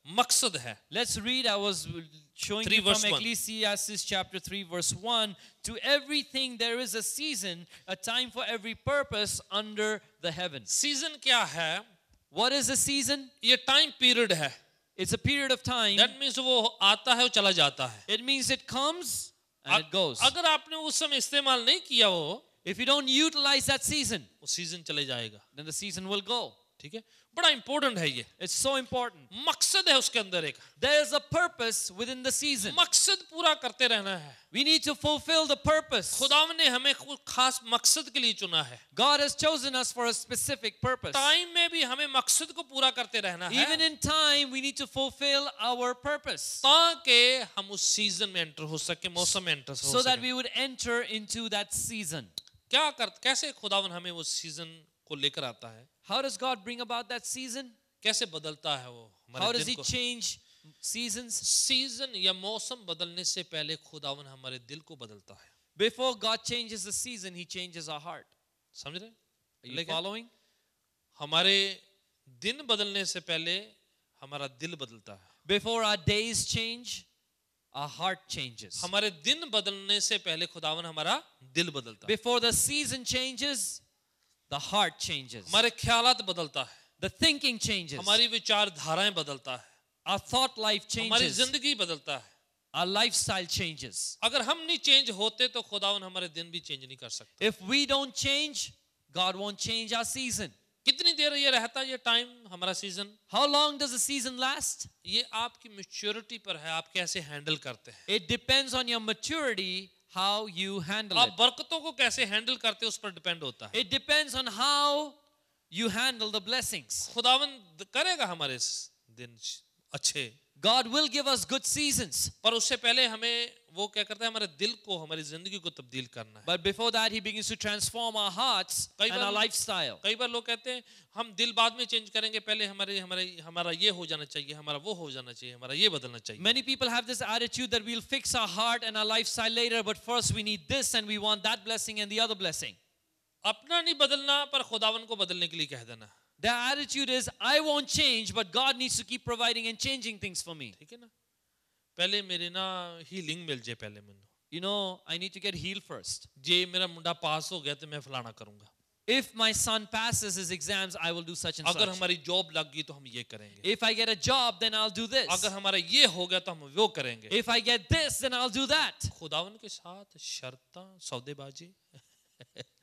मकसद है। Let's read. I was showing 3 you from verse 1. Ecclesiastes chapter 3 verse 1. To everything there is a season, a time for every purpose under the heavens. Season क्या है? What is a season? ये टाइम पीरियड है। It's a period of time. That means वो आता है और चला जाता है। It means it comes and it goes. अगर आपने उस समय इस्तेमाल नहीं किया वो If you don't utilize that season, season चले जाएगा। then the season will go. ठीक है, बड़ा इंपॉर्टेंट है ये। It's so important. मकसद है उसके अंदर एक, There is a purpose within the season. मकसद पूरा करते रहना है। We need to fulfill the purpose. खुदावन ने हमें कुछ खास मकसद के लिए चुना है। God has chosen us for a specific purpose. Time में भी हमें मकसद को पूरा करते रहना है, Even in time, we need to fulfill our purpose ताकि हम उस सीजन में एंटर हो सके, मौसम में एंटर हो so that सके। we would enter into that season. कैसे खुदावन हमें वो सीजन को लेकर आता है? How does God bring about that season? कैसे बदलता है वो How हमारे does दिल He को? change seasons? सीजन या मौसम बदलने से पहले खुदावन हमारे दिल को बदलता है। Before God changes the season, He changes our heart. समझ रहे? Are you लेकिन following? हमारे दिन बदलने से पहले हमारा दिल बदलता है। Before our days change, our heart changes. हमारे दिन बदलने से पहले खुदावन हमारा दिल बदलता है। Before the season changes, the heart changes. हमारे ख्यालात बदलता है, The thinking changes. हमारी विचारधाराएं बदलता है, Our thought life हमारी changes. जिंदगी बदलता है। Our lifestyle changes. अगर हम नहीं चेंज होते तो खुदावन हमारे दिन भी चेंज नहीं कर सकता। If we don't change, God won't change our season. कितनी देर ये रहता है ये टाइम, हमारा season? How long does the season last? ये आपकी मैच्योरिटी पर है, आप कैसे हैंडल करते हैं। It depends on your maturity, how you handle आप it. बरकतों को कैसे हैंडल करते हैं उस पर डिपेंड होता है। It depends on how you handle the blessings. खुदावन करेगा हमारे दिन अच्छे, God will give us good seasons. पर उससे पहले हमें वो क्या करता है, हमारे दिल को, हमारी जिंदगी को तब्दील करना है। But before that, He begins to transform our hearts कई and बार- our lifestyle. कई बार लोग कहते हैं हम दिल बाद में चेंज करेंगे, पहले हमारा ये हो जाना चाहिए, हमारा वो हो जाना चाहिए, हमारा ये बदलना चाहिए। Many people have this attitude that we'll fix our heart and our lifestyle later, but first we need this and we want that blessing and the other blessing. अपना नहीं बदलना, पर खुदावन को बदलने के लिए कह देना। Their attitude is, I won't change, but God needs to keep providing and changing things for me. ठीक है ना, पहले मेरे ना हीलिंग मिल जाए, पहले मैंने You know, I need to get healed first. जे मेरा मुंडा पास हो गया तो मैं फलाना करूंगा। If my son passes his exams, I will do such and अगर such. हमारी जॉब लग गई तो हम ये करेंगे, If I get a job, then I'll do this. अगर हमारा ये हो गया तो हम वो करेंगे। If I get this, then I'll do that. खुदावन के साथ शर्तां, सौदेबाजी,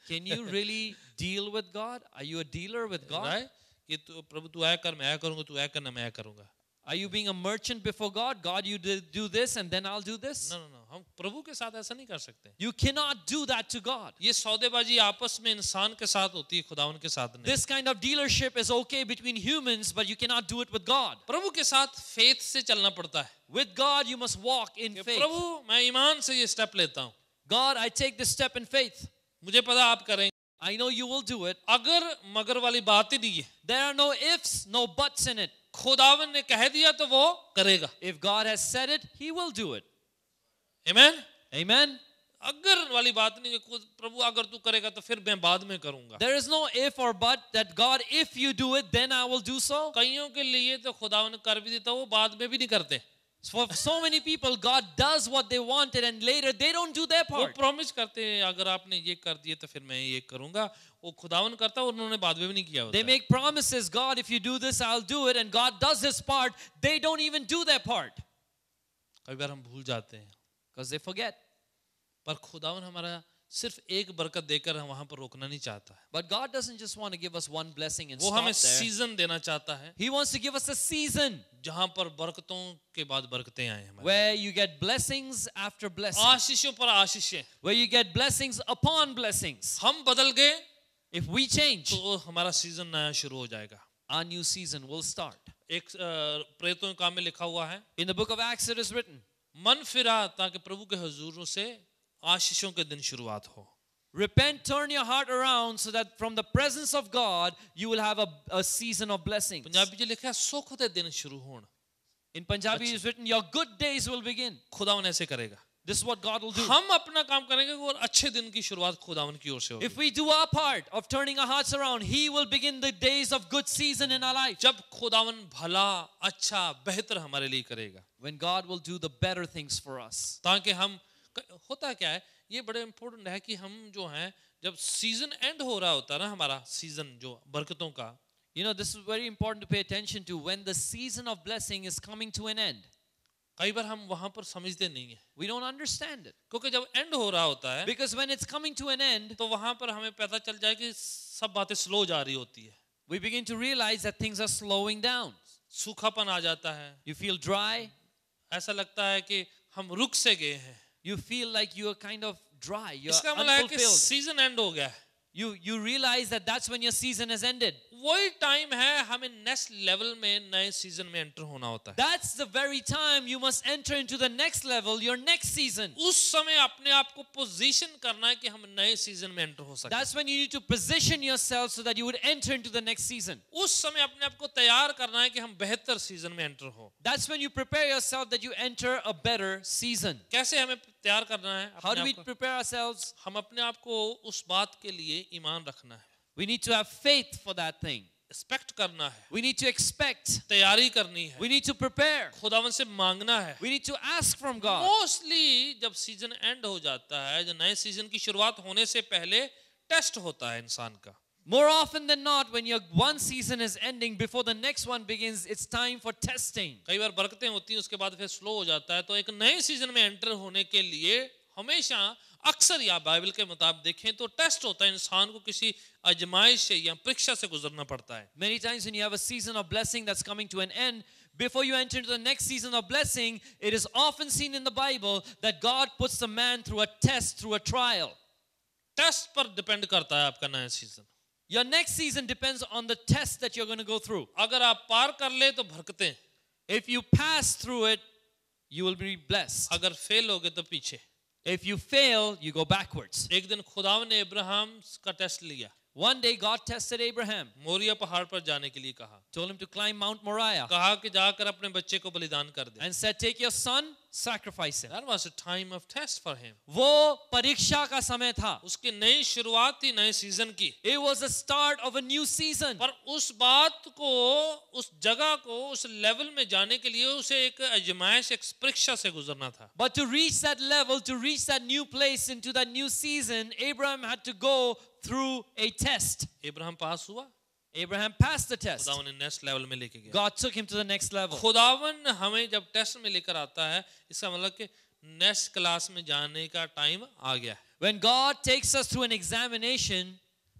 Can you really deal with God? Are you a dealer with God? Right? कि तू प्रभु तू ऐ कर, मैं ऐ करूंगा, तू ऐ करना, मैं ऐ करूंगा। Are you being a merchant before God? God, you do this and then I'll do this? No no no, हम प्रभु के साथ ऐसा नहीं कर सकते। You cannot do that to God. ये सौदेबाजी आपस में इंसान के साथ होती है, खुदावन के साथ नहीं। This kind of dealership is okay between humans, but you cannot do it with God. प्रभु के साथ फेथ से चलना पड़ता है। With God, you must walk in कि faith. प्रभु मैं ईमान से ये स्टेप लेता हूँ, God, I take this step in faith. मुझे पता आप करेंगे। I know you will do it. अगर मगर वाली बात ही नहीं है, There are no ifs, no buts in it. खुदावन ने कह दिया तो वो करेगा। If God has said it, He will do it. आमीन। Amen? अगर वाली बात नहीं है, प्रभु अगर तू करेगा तो फिर मैं बाद में करूंगा। There is no if or but that God, if you do it, then I will do so. कईयों के लिए तो खुदावन कर भी देता, वो बाद में भी नहीं करते। For so many people, God does what they wanted and later they don't do their वो part. प्रॉमिस करते हैं अगर आपने ये कर दिए तो फिर मैं ये करूंगा, वो खुदावन करता है, उन्होंने बाद में भी नहीं किया होता। They make promises, God, if you do this, I'll do it. And God does His part. They don't even do their part कई बार हम भूल जाते हैं, because they forget. पर खुदावन हमारा सिर्फ एक बरकत देकर हम वहां पर रोकना नहीं चाहता है। But God doesn't just want to give us one blessing and वो stop हमें there. सीजन देना चाहता है He wants to give us a season जहां पर बरकतों के बाद बरकतें आए हमारे, where you get blessings after blessings, आशीषों पर आशीषें। where you get blessings upon blessings. हम बदल गए If we change, तो हमारा सीजन नया शुरू हो जाएगा। our new season will start. एक प्रेरितों के काम में लिखा हुआ है, In the book of Acts it is written, मन फिरा ताकि प्रभु के हुजूरों से आशीषों के दिन शुरुआत हो। repent, turn your heart around so that from the presence of God you will have a season of blessings. Punjabi में लिखा है सुख दे दिन शुरू होण। In Punjabi it is written, your good days will begin. खुदावन ऐसे करेगा। This is what God will do. हम अपना काम करेंगे और अच्छे दिन की शुरुआत खुदावन की ओर से होगी। If we do our part of turning our hearts around, He will begin the days of good season in our life. जब खुदावन भला, अच्छा, बेहतर हमारे लिए करेगा, When God will do the better things for us. ताकि हम, होता क्या है, ये बड़े इम्पोर्टेंट है कि हम जो हैं, जब सीजन एंड हो रहा होता है ना, हमारा सीजन जो बरकतों का, You know, this is very important to pay attention to when the season of blessing is coming to an end. कई बार हम वहां पर समझते नहीं है, We don't understand it. क्योंकि जब एंड हो रहा होता है Because when it's coming to an end, तो वहां पर हमें पता चल जाए कि सब बातें स्लो जा रही होती है, we begin to realize that things are slowing down. सूखापन आ जाता है, You feel dry. ऐसा लगता है कि हम रुक से गए हैं। You feel like you are kind of dry. You're इसका मतलब है कि unfulfilled. सीजन एंड हो गया है। You realize that that's when your season has ended. वही टाइम है हमें नेक्स्ट लेवल में, नए सीजन में एंटर होना होता है। That's the very time you must enter into the next level, your next season. उस समय अपने आप को पोजीशन करना है कि हम नए सीजन में एंटर हो सके। That's when you need to position yourself so that you would enter into the next season. उस समय अपने आप को तैयार करना है कि हम बेहतर सीजन में एंटर हो। That's when you prepare yourself that you enter a better season. कैसे हमें तैयार करना है? How do we अपने आप को? prepare ourselves? हम अपने आप को उस बात के लिए ईमान रखना है, We need to have faith for that thing. Expect करना है, We need to expect. तैयारी करनी है, We need to prepare. खुदावन से मांगना है। We need to ask from God. Mostly जब सीजन एंड हो जाता है, जब नए सीजन की शुरुआत होने से पहले टेस्ट होता है इंसान का। More often than not, when your one season is ending, before the next one begins, it's time for testing. कई बार बरकतें होती हैं, उसके बाद फिर स्लो हो जाता है, तो एक नए सीजन में एंटर होने के लिए हमेशा, अक्सर या बाइबल के मुताबिक देखें तो टेस्ट होता है, इंसान को किसी आजमाइश से या परीक्षा से गुजरना पड़ता है। Many times when you have a season of blessing that's coming to an end, before you enter into the next season of blessing, it is often seen in the Bible that God puts the man through a test, through a trial. Test पर depend करता है आपका नया season. Your next season depends on the test that you're going to go through. अगर आप पार कर ले तो बरकतें, If you pass through it, you will be blessed. अगर फेल हो गए तो पीछे। If you fail, you go backwards. एक दिन खुदावन ने अब्राहम का टेस्ट लिया, One day God tested Abraham, Moriya पहाड़ पर जाने के लिए कहा, told him to climb Mount Moriah, कहा कि जाकर अपने बच्चे को बलिदान कर दे। and said, take your son, sacrifice him. That was a time of test for him. वो परीक्षा का समय था. उसकी नई शुरुआत थी नए सीजन की, It was the start of a new season. पर उस बात को, उस जगह को, उस लेवल में जाने के लिए उसे एक आजमाइश, एक परीक्षा से गुजरना था। But to reach that level, to reach that new place, into that new season, Abraham had to go through a test. Abraham pass हुआ, Abraham passed the test. खुदावन ने नेक्स्ट लेवल में लेके गया। God took him to the next level. खुदावन हमें जब test में लेकर आता है, इसका मतलब कि नेक्स्ट क्लास में जाने का टाइम आ गया है। When God takes us through an examination,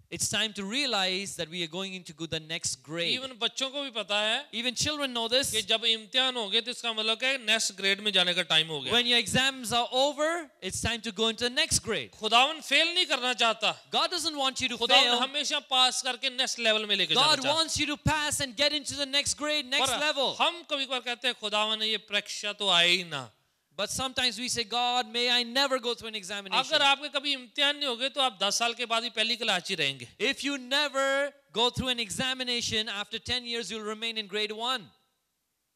it's time to realize that we are going into the next grade. Even बच्चों को भी पता है Even children know this. कि जब इम्तिहान हो गए तो इसका मतलब है नेक्स्ट ग्रेड में जाने का टाइम हो गया। When your exams are over, it's time to go into the next grade. खुदावन फेल नहीं करना चाहता, God doesn't want you to खुदावन fail. हमेशा पास करके नेक्स्ट लेवल में लेके जाना God चाहता है। wants you to pass and get into the next grade, next पर level. हम कभी कभार कहते हैं खुदावन ये परीक्षा तो आए ही ना। But sometimes we say, God, may I never go through an examination. अगर आपके कभी इम्तिहान नहीं होगे तो आप 10 साल के बाद ही पहली क्लास ही रहेंगे। If you never go through an examination, after 10 years, you'll remain in grade 1.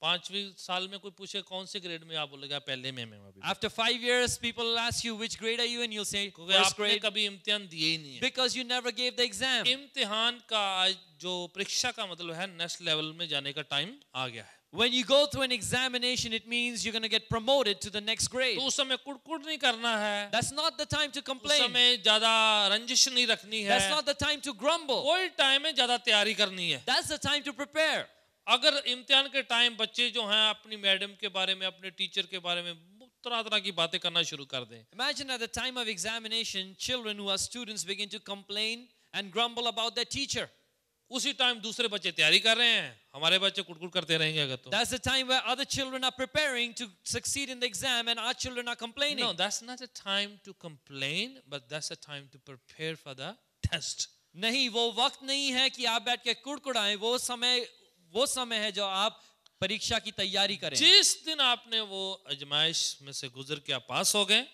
5वीं साल में कोई पूछे कौन से ग्रेड में, आप बोलेगा पहले में मैं अभी। After 5 years, people will ask you, which grade are you? And you'll say, क्योंकि first आपने grade. कभी इम्तिहान दिए ही नहीं है। Because you never gave the exam. इम्तिहान का जो परीक्षा का मतलब है नेक्स्ट लेवल में जाने का टाइम आ गया है। When you go through an examination, it means you're going to get promoted to the next grade. तो उस समय कुड़कुड़ नहीं करना है, That's not the time to उस complain. समय ज्यादा रंजिश नहीं रखनी है, That's not the time to grumble. वही टाइम है ज्यादा तैयारी करनी है। That's the time to prepare. अगर इम्तिहान के टाइम बच्चे जो हैं अपनी मैडम के बारे में, अपने टीचर के बारे में तरह तरह की बातें करना शुरू कर दें, Imagine at the time of examination, children who are students begin to complain and grumble about their teacher. उसी टाइम दूसरे बच्चे तैयारी कर रहे हैं, हमारे बच्चे कुड़कुड़ करते रहेंगे अगर तो। That's the time where other children are preparing to succeed in the exam and our children are complaining. No, that's not a time to complain, but that's a time to prepare for the test. नहीं, वो वक्त नहीं है कि आप बैठ के कुड़कुड़ाएं, वो समय है जो आप परीक्षा की तैयारी करें. जिस दिन आपने वो आजमाइश में से गुजर के आप पास हो गए,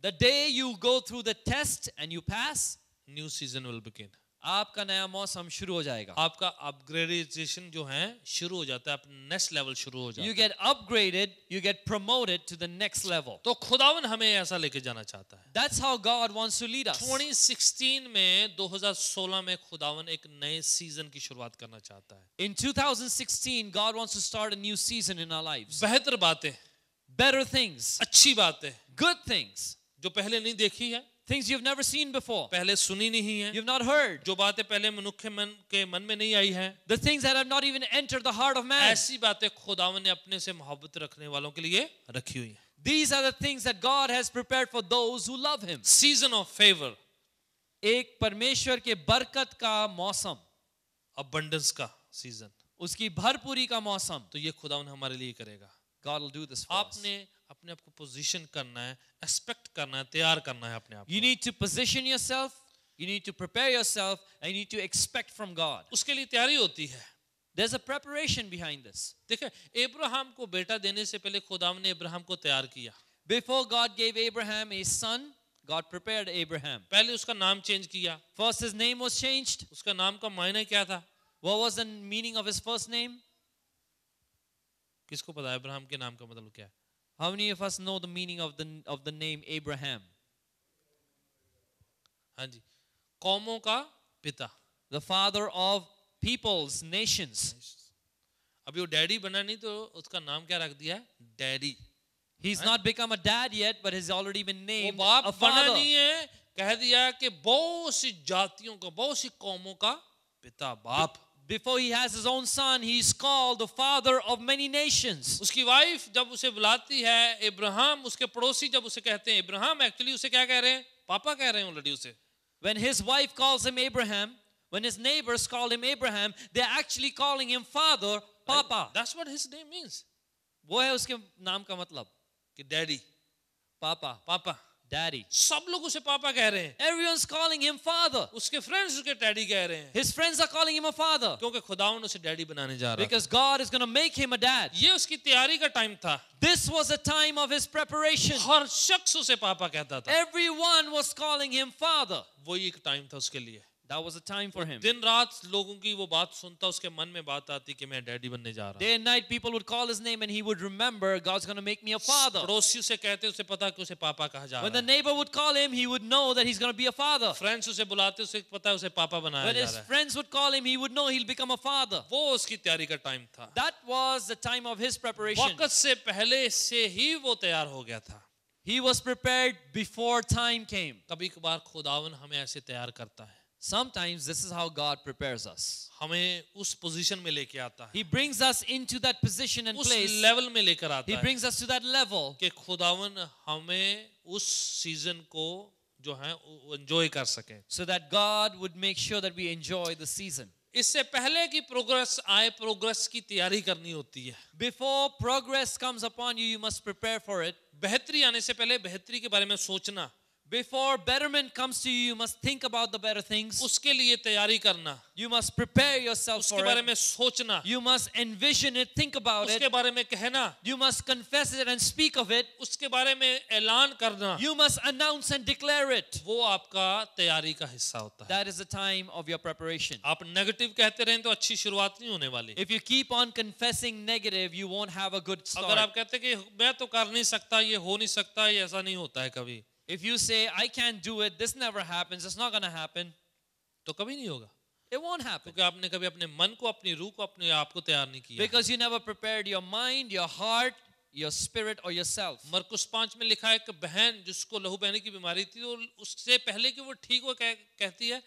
The day you go through the test and you pass, new season will begin. आपका नया मौसम शुरू हो जाएगा. आपका अपग्रेडेशन जो है शुरू हो जाता है, अपना नेक्स्ट लेवल शुरू हो जाता You है. get upgraded, you get promoted to the next level. तो खुदावन हमें ऐसा लेके जाना चाहता है. That's how God wants to lead us. 2016 में 2016 में खुदावन एक नए सीजन की शुरुआत करना चाहता है. In 2016, God wants to start a new season in our lives. बेहतर बातें, Better things, अच्छी बातें good things, जो पहले नहीं देखी है, things you've never seen before, पहले सुनी नहीं है, you've not heard, जो बातें पहले मनुष्य के मन में नहीं आई है, the things that have not even entered the heart of man. ऐसी बातें खुदावन ने अपने से मोहब्बत रखने वालों के लिए रखी हुई है. These are the things that God has prepared for those who love Him. Season of favour, एक परमेश्वर के बरकत का मौसम, अबंडेंस का सीजन, उसकी भरपूरी का मौसम. तो ये खुदावन हमारे लिए करेगा. God will do this for us. आपने अपने आप को पोजीशन करना है, एक्सपेक्ट करना है, तैयार करना है अपने आप You need to position yourself, you need to prepare yourself, and you need to expect from God. उसके लिए तैयारी होती है. There's a preparation behind this. देखिए, अब्राहम को बेटा देने से पहले खुदावन ने अब्राहम को तैयार किया. Before God gave Abraham a son, God prepared Abraham. पहले उसका नाम चेंज किया. First, his name was changed. उसका नाम का मायने क्या था? What was the meaning of his first name? किसको पता है अब्राहम के नाम का मतलब क्या है? How many of us know the meaning of the name Abraham? हाँ जी, कौमों का पिता. The father of peoples, nations. अभी वो डैडी बना नहीं तो उसका नाम क्या रख दिया? Daddy. He's not become a dad yet, but he's already been वो named बाप a बना father. नहीं है, कह दिया कि बहुत सी जातियों का, बहुत सी कौमों का पिता, बाप. Before he has his own son, he's called the father of many nations. उसकी वाइफ जब उसे बुलाती है इब्राहिम, उसके पड़ोसी जब उसे कहते हैं इब्राहिम, एक्चुअली उसे क्या कह रहे हैं? पापा कह रहे हैं ऑलरेडी उसे. When his wife calls him Abraham, when his neighbors call him Abraham, they're actually calling him father, papa. That's what his name means. वो है उसके नाम का मतलब, कि डैडी, पापा, पापा. daddy. सब लोग उसे पापा कह रहे हैं. Everyone's calling him father. उसके फ्रेंड्स उसके डैडी कह रहे हैं. His friends are calling him a father क्योंकि खुदावन उसे डैडी बनाने जा रहा है. because God is going to make him a dad. ये उसकी तैयारी का टाइम था. This was a time of his preparation. हर शख्स उसे पापा कहता था. Everyone was calling him father. वही एक टाइम था उसके लिए. That was a time for him. दिन रात लोगों की वो बात सुनता, उसके मन में बात आती कि मैं डैडी बनने जा रहा हूँ. Day and night people would call his name and he would remember God's going to make me a father. पड़ोसी उसे कहते, उसे पता कि उसे पापा कहा जा When रहा the है. neighbor would call him, he would know that he's going to be a father. Friends उसे बुलाते, उसे पता है उसे पापा बनाया When जा his रहा है. friends would call him, he would know he'll become a father. वो उसकी तैयारी का टाइम था. That was the time of his preparation. वक्त से पहले से ही वो तैयार हो गया था. He was prepared before time came. कभी कभार खुदावन हमें ऐसे तैयार करता है. Sometimes this is how God prepares us. हमें उस पोजीशन में लेके आता है. He brings us into that position and उस place. लेवल में लेकर आता He है brings us to that level कि खुदावन हमें उस सीजन को जो है एंजॉय कर सके. so that God would make sure that we enjoy the season. इससे पहले कि प्रोग्रेस आए, प्रोग्रेस की तैयारी करनी होती है. Before progress comes upon you, you must prepare for it. बेहतरी आने से पहले बेहतरी के बारे में सोचना, Before betterment comes to you, you must think about the better things. उसके लिए तैयारी करना, You must prepare yourself उसके for बारे it. में सोचना, You must envision it, think about it. उसके बारे में कहना, You must confess it and speak of it. उसके बारे में ऐलान करना, You must announce and declare it. वो आपका तैयारी का हिस्सा होता है. That is the time of your preparation. आप नेगेटिव कहते रहें तो अच्छी शुरुआत नहीं होने वाली. If you keep on confessing negative, you won't have a good अगर start. आप कहते कि मैं तो कर नहीं सकता, ये हो नहीं सकता, ये ऐसा नहीं होता है कभी, If you say, I can't do it, this never happens, it's not going to happen, तो कभी नहीं होगा. it won't happen. क्योंकि आपने कभी अपने मन को, अपनी रूह को, अपने आप को तैयार नहीं किया. Because you never prepared your mind, your heart, your spirit, or yourself. मरकुस 5 में लिखा है कि बहन जिसको लहू बहने की बीमारी थी, तो उससे पहले कि वो ठीक हो कहती है,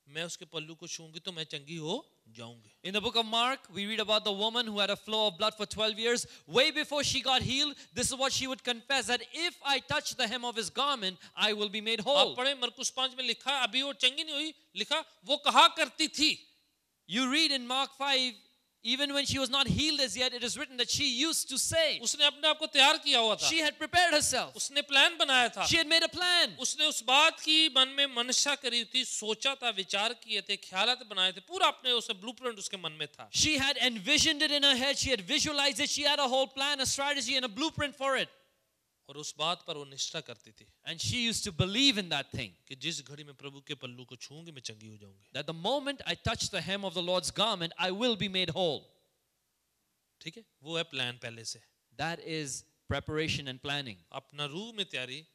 मैं उसके पल्लू को छूंगी तो मैं चंगी हो जाऊंगी. In the book of Mark, we read about the woman who had a flow of blood for 12 years. Way before she got healed, this is what she would confess, that if I touch the hem of his garment, I will be made आप whole. पढ़े मरकुस 5 में लिखा, अभी वो चंगी नहीं हुई, लिखा वो कहा करती थी. You read in Mark 5, even when she was not healed as yet, it is written that she used to say, उसने अपने आप को तैयार किया हुआ था. she had prepared herself. उसने प्लान बनाया था. She had made a plan. उसने उस बात की मन में मनसा करी थी, सोचा था, विचार किए थे, ख्यालात बनाए थे, पूरा अपने उसे ब्लूप्रिंट उसके मन में था. She had envisioned it in her head. She had visualized it. She had a whole plan, a strategy, and a blueprint for it. और उस बात पर वो निष्ठा करती थी And she used to believe in that thing. कि जिस घड़ी में प्रभु के पल्लू को छूऊंगी मैं चंगी हो जाऊंगी. That the moment I touch the hem of the Lord's garment, I will be made whole. ठीक है, वो है प्लान पहले से. That is preparation and planning. अपना रूह में तैयारी,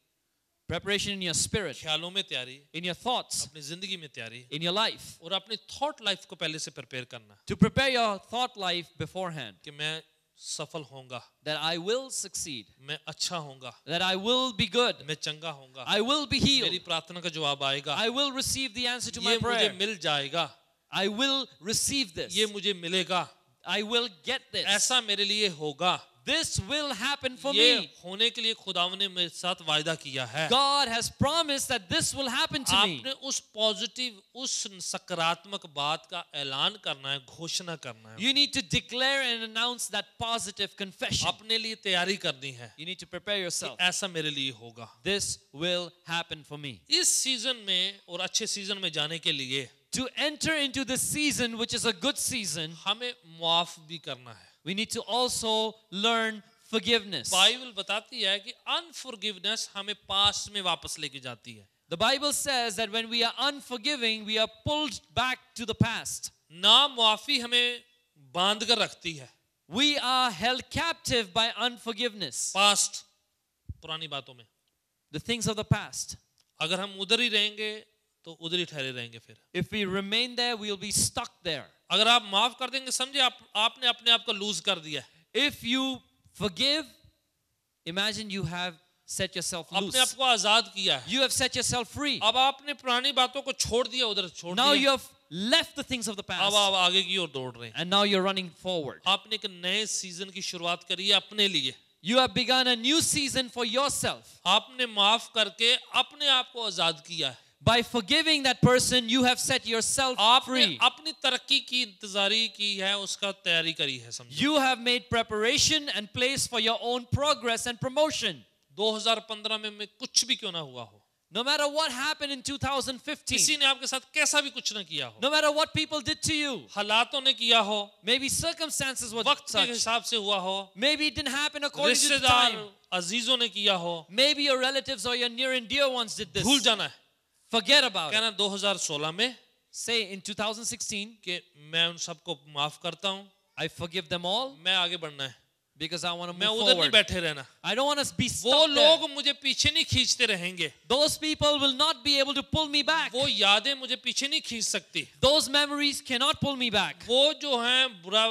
Preparation in your spirit, ख्यालों में तैयारी, in your thoughts, अपनी जिंदगी में तैयारी in your life. और अपनी थॉट लाइफ को पहले से प्रिपेयर करना To prepare your thought life beforehand. कि मैं सफल होऊंगा, That I will succeed. मैं अच्छा होऊंगा, That I will be good. मैं चंगा होऊंगा, I will be मेरी healed. प्रार्थना का जवाब आएगा, I will receive the answer to ये my मुझे prayer. मिल जाएगा, I will receive this. ये मुझे मिलेगा, I will get this. ऐसा मेरे लिए होगा. This will happen for ये me. होने के लिए खुदावन ने मेरे साथ वायदा किया है. God has promised that this will happen to me. आपने उस पॉजिटिव, उस सकारात्मक बात का ऐलान करना है, घोषणा करना है, You need to declare and announce that positive confession. अपने लिए तैयारी करनी है. You need to prepare yourself. ऐसा मेरे लिए होगा. This will happen for me. इस सीजन में और अच्छे सीजन में जाने के लिए To enter into this season, which is a good season, हमें मुआफ भी करना है. we need to also learn forgiveness. Bible बताती है कि अनफॉरगिवनेस हमें पास्ट में वापस लेके जाती है. The Bible says that when we are unforgiving, we are pulled back to the past. ना मुआफी हमें बांध कर रखती है. We are held captive by unforgiveness. Past, पुरानी बातों में. The things of the past. अगर हम उधर ही रहेंगे तो उधर ही ठहरे रहेंगे. फिर If we remain there, we'll be stuck there. अगर आप माफ कर देंगे, समझे आपने अपने आप को लूज कर दिया. If you forgive, imagine you have set yourself अपने आप loose. को आजाद किया है. You have set yourself free. अब आपने पुरानी बातों को छोड़ दिया, उधर छोड़ Now दिया. you have left the things of the अब past. आप आगे की ओर दौड़ रहे हैं. And now you're running forward. आपने एक नए सीजन की शुरुआत करी है अपने लिए. You have begun a new season for yourself. आपने माफ करके अपने आप को आजाद किया है. By forgiving that person, you have set yourself आपने free. अपनी तरक्की की इंतजारी की है, उसका तैयारी करी है. समझो You have made preparation and place for your own progress and promotion. 2015 में कुछ भी क्यों ना हुआ हो, No matter what happened in 2015, किसी ने आपके साथ कैसा भी कुछ ना किया हो, no matter what people did to you, हालातों ने किया हो, maybe circumstances were वक्त के such, हिसाब से हुआ हो, maybe it didn't happen according to the रिश्तेदार time, अजीजों ने किया हो, maybe your relatives or your near and dear ones did this. भूल जाना है. Forget about it. कहना 2016 में Say in 2016, कि मैं उन सबको माफ करता हूं, I forgive them all मैं आगे बढ़ना है, because I want to मैं move उधर नहीं forward. बैठे रहना. I don't want to be वो stuck there. लोग मुझे पीछे नहीं खींचते रहेंगे, Those people will not be able to pull me back. वो यादें मुझे पीछे नहीं खींच सकती. Those memories cannot pull me back. वो जो है बुरा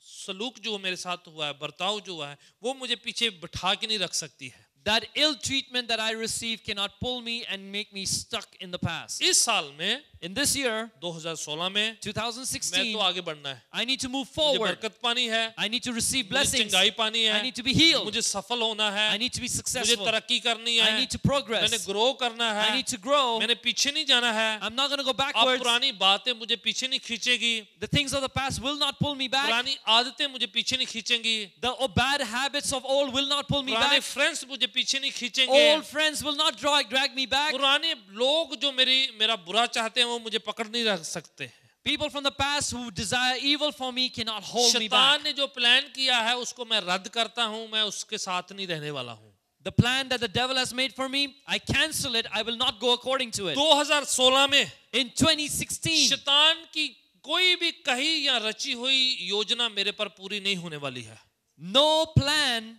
सलूक जो मेरे साथ हुआ है, बर्ताव जो हुआ है, वो मुझे पीछे बिठा के नहीं रख सकती है. That ill treatment that I received cannot pull me and make me stuck in the past. इस साल में In this year, 2016 में मैं 2016, तो आगे बढ़ना है. I need to move मुझे forward. बरकत पानी है, I need to receive मुझे blessings. चंगाई पानी है, I need to be healed. मुझे सफल होना है, I need to be मुझे successful. तरक्की करनी I है, need to मैंने progress. ग्रो करना I है, need to grow. मैंने पीछे नहीं जाना है. I'm not going to go अब backwards. पुरानी बातें मुझे पीछे नहीं खींचेगी, The things of the past will not pull me back. पुरानी आदतें मुझे पीछे नहीं खींचेंगी, The bad habits of old will not pull me पुराने back. फ्रेंड्स मुझे पीछे नहीं खींचेंगे, Old friends will not drag me back. पुराने लोग जो मेरा बुरा चाहते हैं वो मुझे पकड़ नहीं रख सकते. People from the past who desire evil for me cannot hold me back. शैतान ने जो प्लान किया है उसको मैं रद्द करता हूं, मैं उसके साथ नहीं रहने वाला हूं. The plan that the devil has made for me, I cancel it. I will not go according to it. 2016 में In 2016, शैतान की कोई भी कही या रची हुई योजना मेरे पर पूरी नहीं होने वाली है. no plan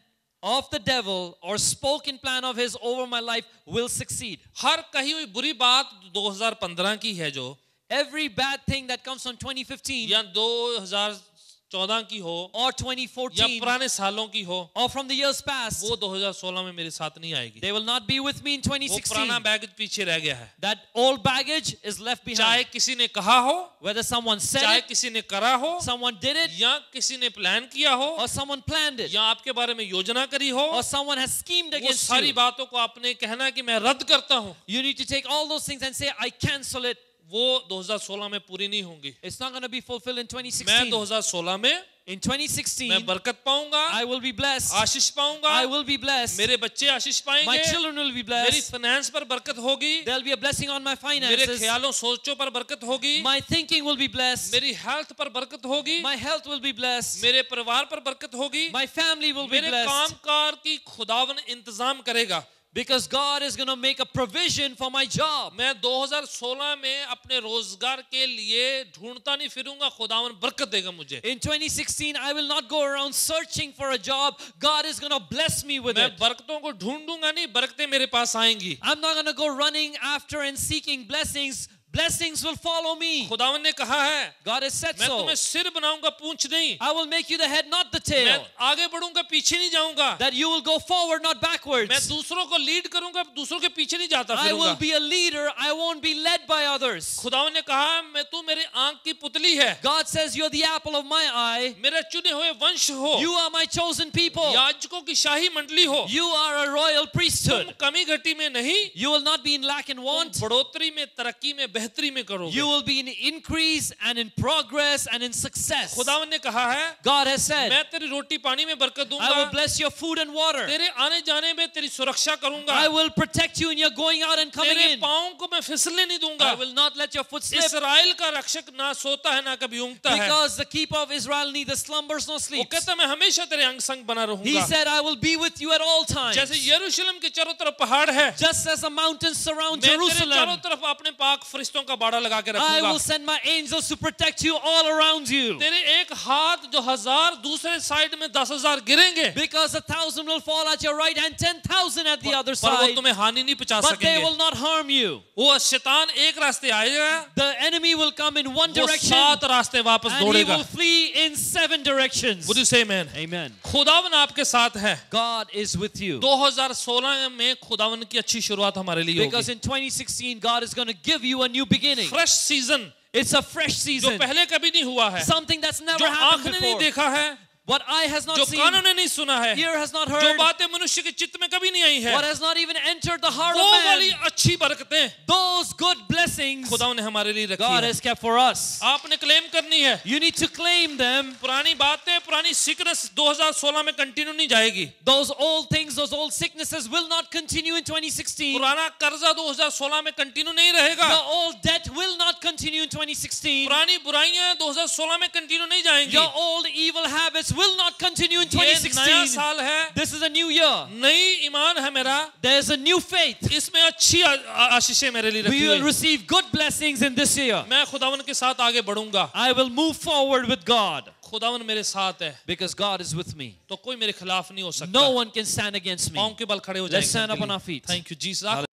of the devil or spoken plan of his over my life will succeed. हर कही हुई बुरी बात 2015 की है जो, Every bad thing that comes from 2015 या 2014 की हो or या 2014 पुराने सालों की हो, or from the years past, वो 2016 में मेरे साथ नहीं आएगी. they will not be with me in वो 2016. पुराना बैग पीछे रह गया है. That old baggage is left चाहे behind. किसी ने कहा हो, Whether someone said चाहे it, किसी ने करा हो, someone did it, या किसी ने प्लान किया हो, or someone planned it, या आपके बारे में योजना करी हो, or someone has schemed वो against सारी you. बातों को आपने कहना कि मैं रद्द करता हूं, You need to take all those things and say, I cancel it. वो 2016 में पूरी नहीं होंगी. It's not going to be fulfilled in मैं 2016. 2016 में In मैं 2016, बरकत पाऊंगा, I will be blessed. आशीष पाऊंगा, I will be blessed. मेरे बच्चे आशीष My पाएंगे, children will be मेरी blessed. फाइनेंस पर बरकत होगी, There'll be a blessing on my मेरे finances. ख्यालों सोचों पर बरकत होगी, My thinking will be blessed. मेरी हेल्थ पर बरकत होगी, My health will be blessed. मेरे परिवार पर बरकत होगी, My family will be मेरे blessed. कामकाज की खुदावन इंतजाम करेगा। Because God is going to make a provision for my job. मैं 2016 में अपने रोजगार के लिए ढूंढता नहीं फिरूंगा, खुदावन बरकत देगा मुझे। In 2016, I will not go around searching for a job. God is going to bless me with मैं it. बरकतों को ढूंढूंगा नहीं, बरकतें मेरे पास आएंगी। I'm not going to go running after and seeking blessings. Blessings will follow me. खुदावन ने कहा है, God has said मैं so. तुम्हें सिर बनाऊंगा, पूंछ नहीं। I will make you the head, not the मैं tail. आगे बढ़ूंगा, पीछे नहीं जाऊंगा। That you will go forward, not मैं backwards. दूसरों को लीड करूंगा, दूसरों के पीछे नहीं जाता I will फिरूंगा। be a leader. I won't be led by others. खुदावन ने कहा, मैं तू मेरे आंख की पुतली है, God says, you're the apple of my eye. मेरे चुने हुए वंश हो, You are my chosen people. याजकों की शाही मंडली हो, You are a royal तुम priesthood. कमी घटी में नहीं, You will not be in lack and तुम want. बढ़ोतरी में, तरक्की में, बेहतरी में करोगे। You will be in increase and in progress and in success. खुदावन ने कहा है, God has said, मैं तेरी रोटी पानी में बरकत I will दूंगा, bless your food and water. तेरे आने जाने में तेरी सुरक्षा करूंगा, I will protect you in your going out and coming तेरे in. पाँव को मैं फिसलने नहीं दूंगा। I will not let your foot slip. Israel का रक्षक ना सोता है ना कभी ऊँगता है। Because the keeper of Israel neither slumbers nor वो sleeps. कहता मैं हमेशा तेरे अंग संग बना He रहूंगा। said, I will be with you at all times. जैसे यरूशलेम के चारों तरफ पहाड़ है, Just as the mountains surround मैं तेरे चारों Jerusalem, तरफ अपने पाक फरिश्तों का बाड़ा लगा के I रखूंगा। will send my angels to protect you all around you. तेरे एक हाथ जो 1000 दूसरे साइड में 10,000 गिरेंगे, Because 1,000 will fall at your right hand, 10,000 at the other पर वो side, तुम्हें हानि नहीं पहुंचा but they सकेंगे। will not harm you. वो शैतान एक रास्ते आएगा, The enemy will come in one वो direction 7 रास्ते वापस and he दौड़ेगा। will flee in 7 directions. Would you say amen? Amen. खुदावन आपके साथ है। God is with you. 2016 में खुदावन की अच्छी शुरुआत हमारे लिए Because होगी। in 2016, God is going to give you a new beginning. Fresh season It's a fresh जो season. पहले कभी नहीं हुआ है, Something that's never जो आंख happened ने नहीं before. देखा है, What eye has not जो seen, कानों ने नहीं सुना है, ear has not जो heard, बातें मनुष्य के चित्त में कभी नहीं आई है, what has not even entered the heart वो of वाली man, अच्छी बरकतें those good blessings खुदावन ने हमारे लिए रखी God है। has kept for us. आपने क्लेम करनी है। You need to claim them. पुरानी बातें, पुरानी सिकनेस 2016 में कंटिन्यू नहीं जाएगी। Those old things, those old sicknesses will not continue in 2016. पुराना कर्जा 2016 में कंटिन्यू नहीं रहेगा। The old debt will not continue in 2016. पुरानी बुराइयां 2016 में कंटिन्यू नहीं जाएंगी। Your old evil habits will not continue in ये नया 2016. साल है, This is a new year. नई ईमान है मेरा, There's a new faith. इसमें अच्छी आशीषें मेरे लिए रखी We हुई will हैं। receive good blessings in this year. मैं खुदावन के साथ आगे बढ़ूंगा, I will move forward with God खुदावन मेरे साथ है, because God is with me. तो कोई मेरे खिलाफ नहीं हो सकता। No one can stand against me. पाँव के बल खड़े हो Let's stand up जाएंगे। on our feet. Thank you Jesus.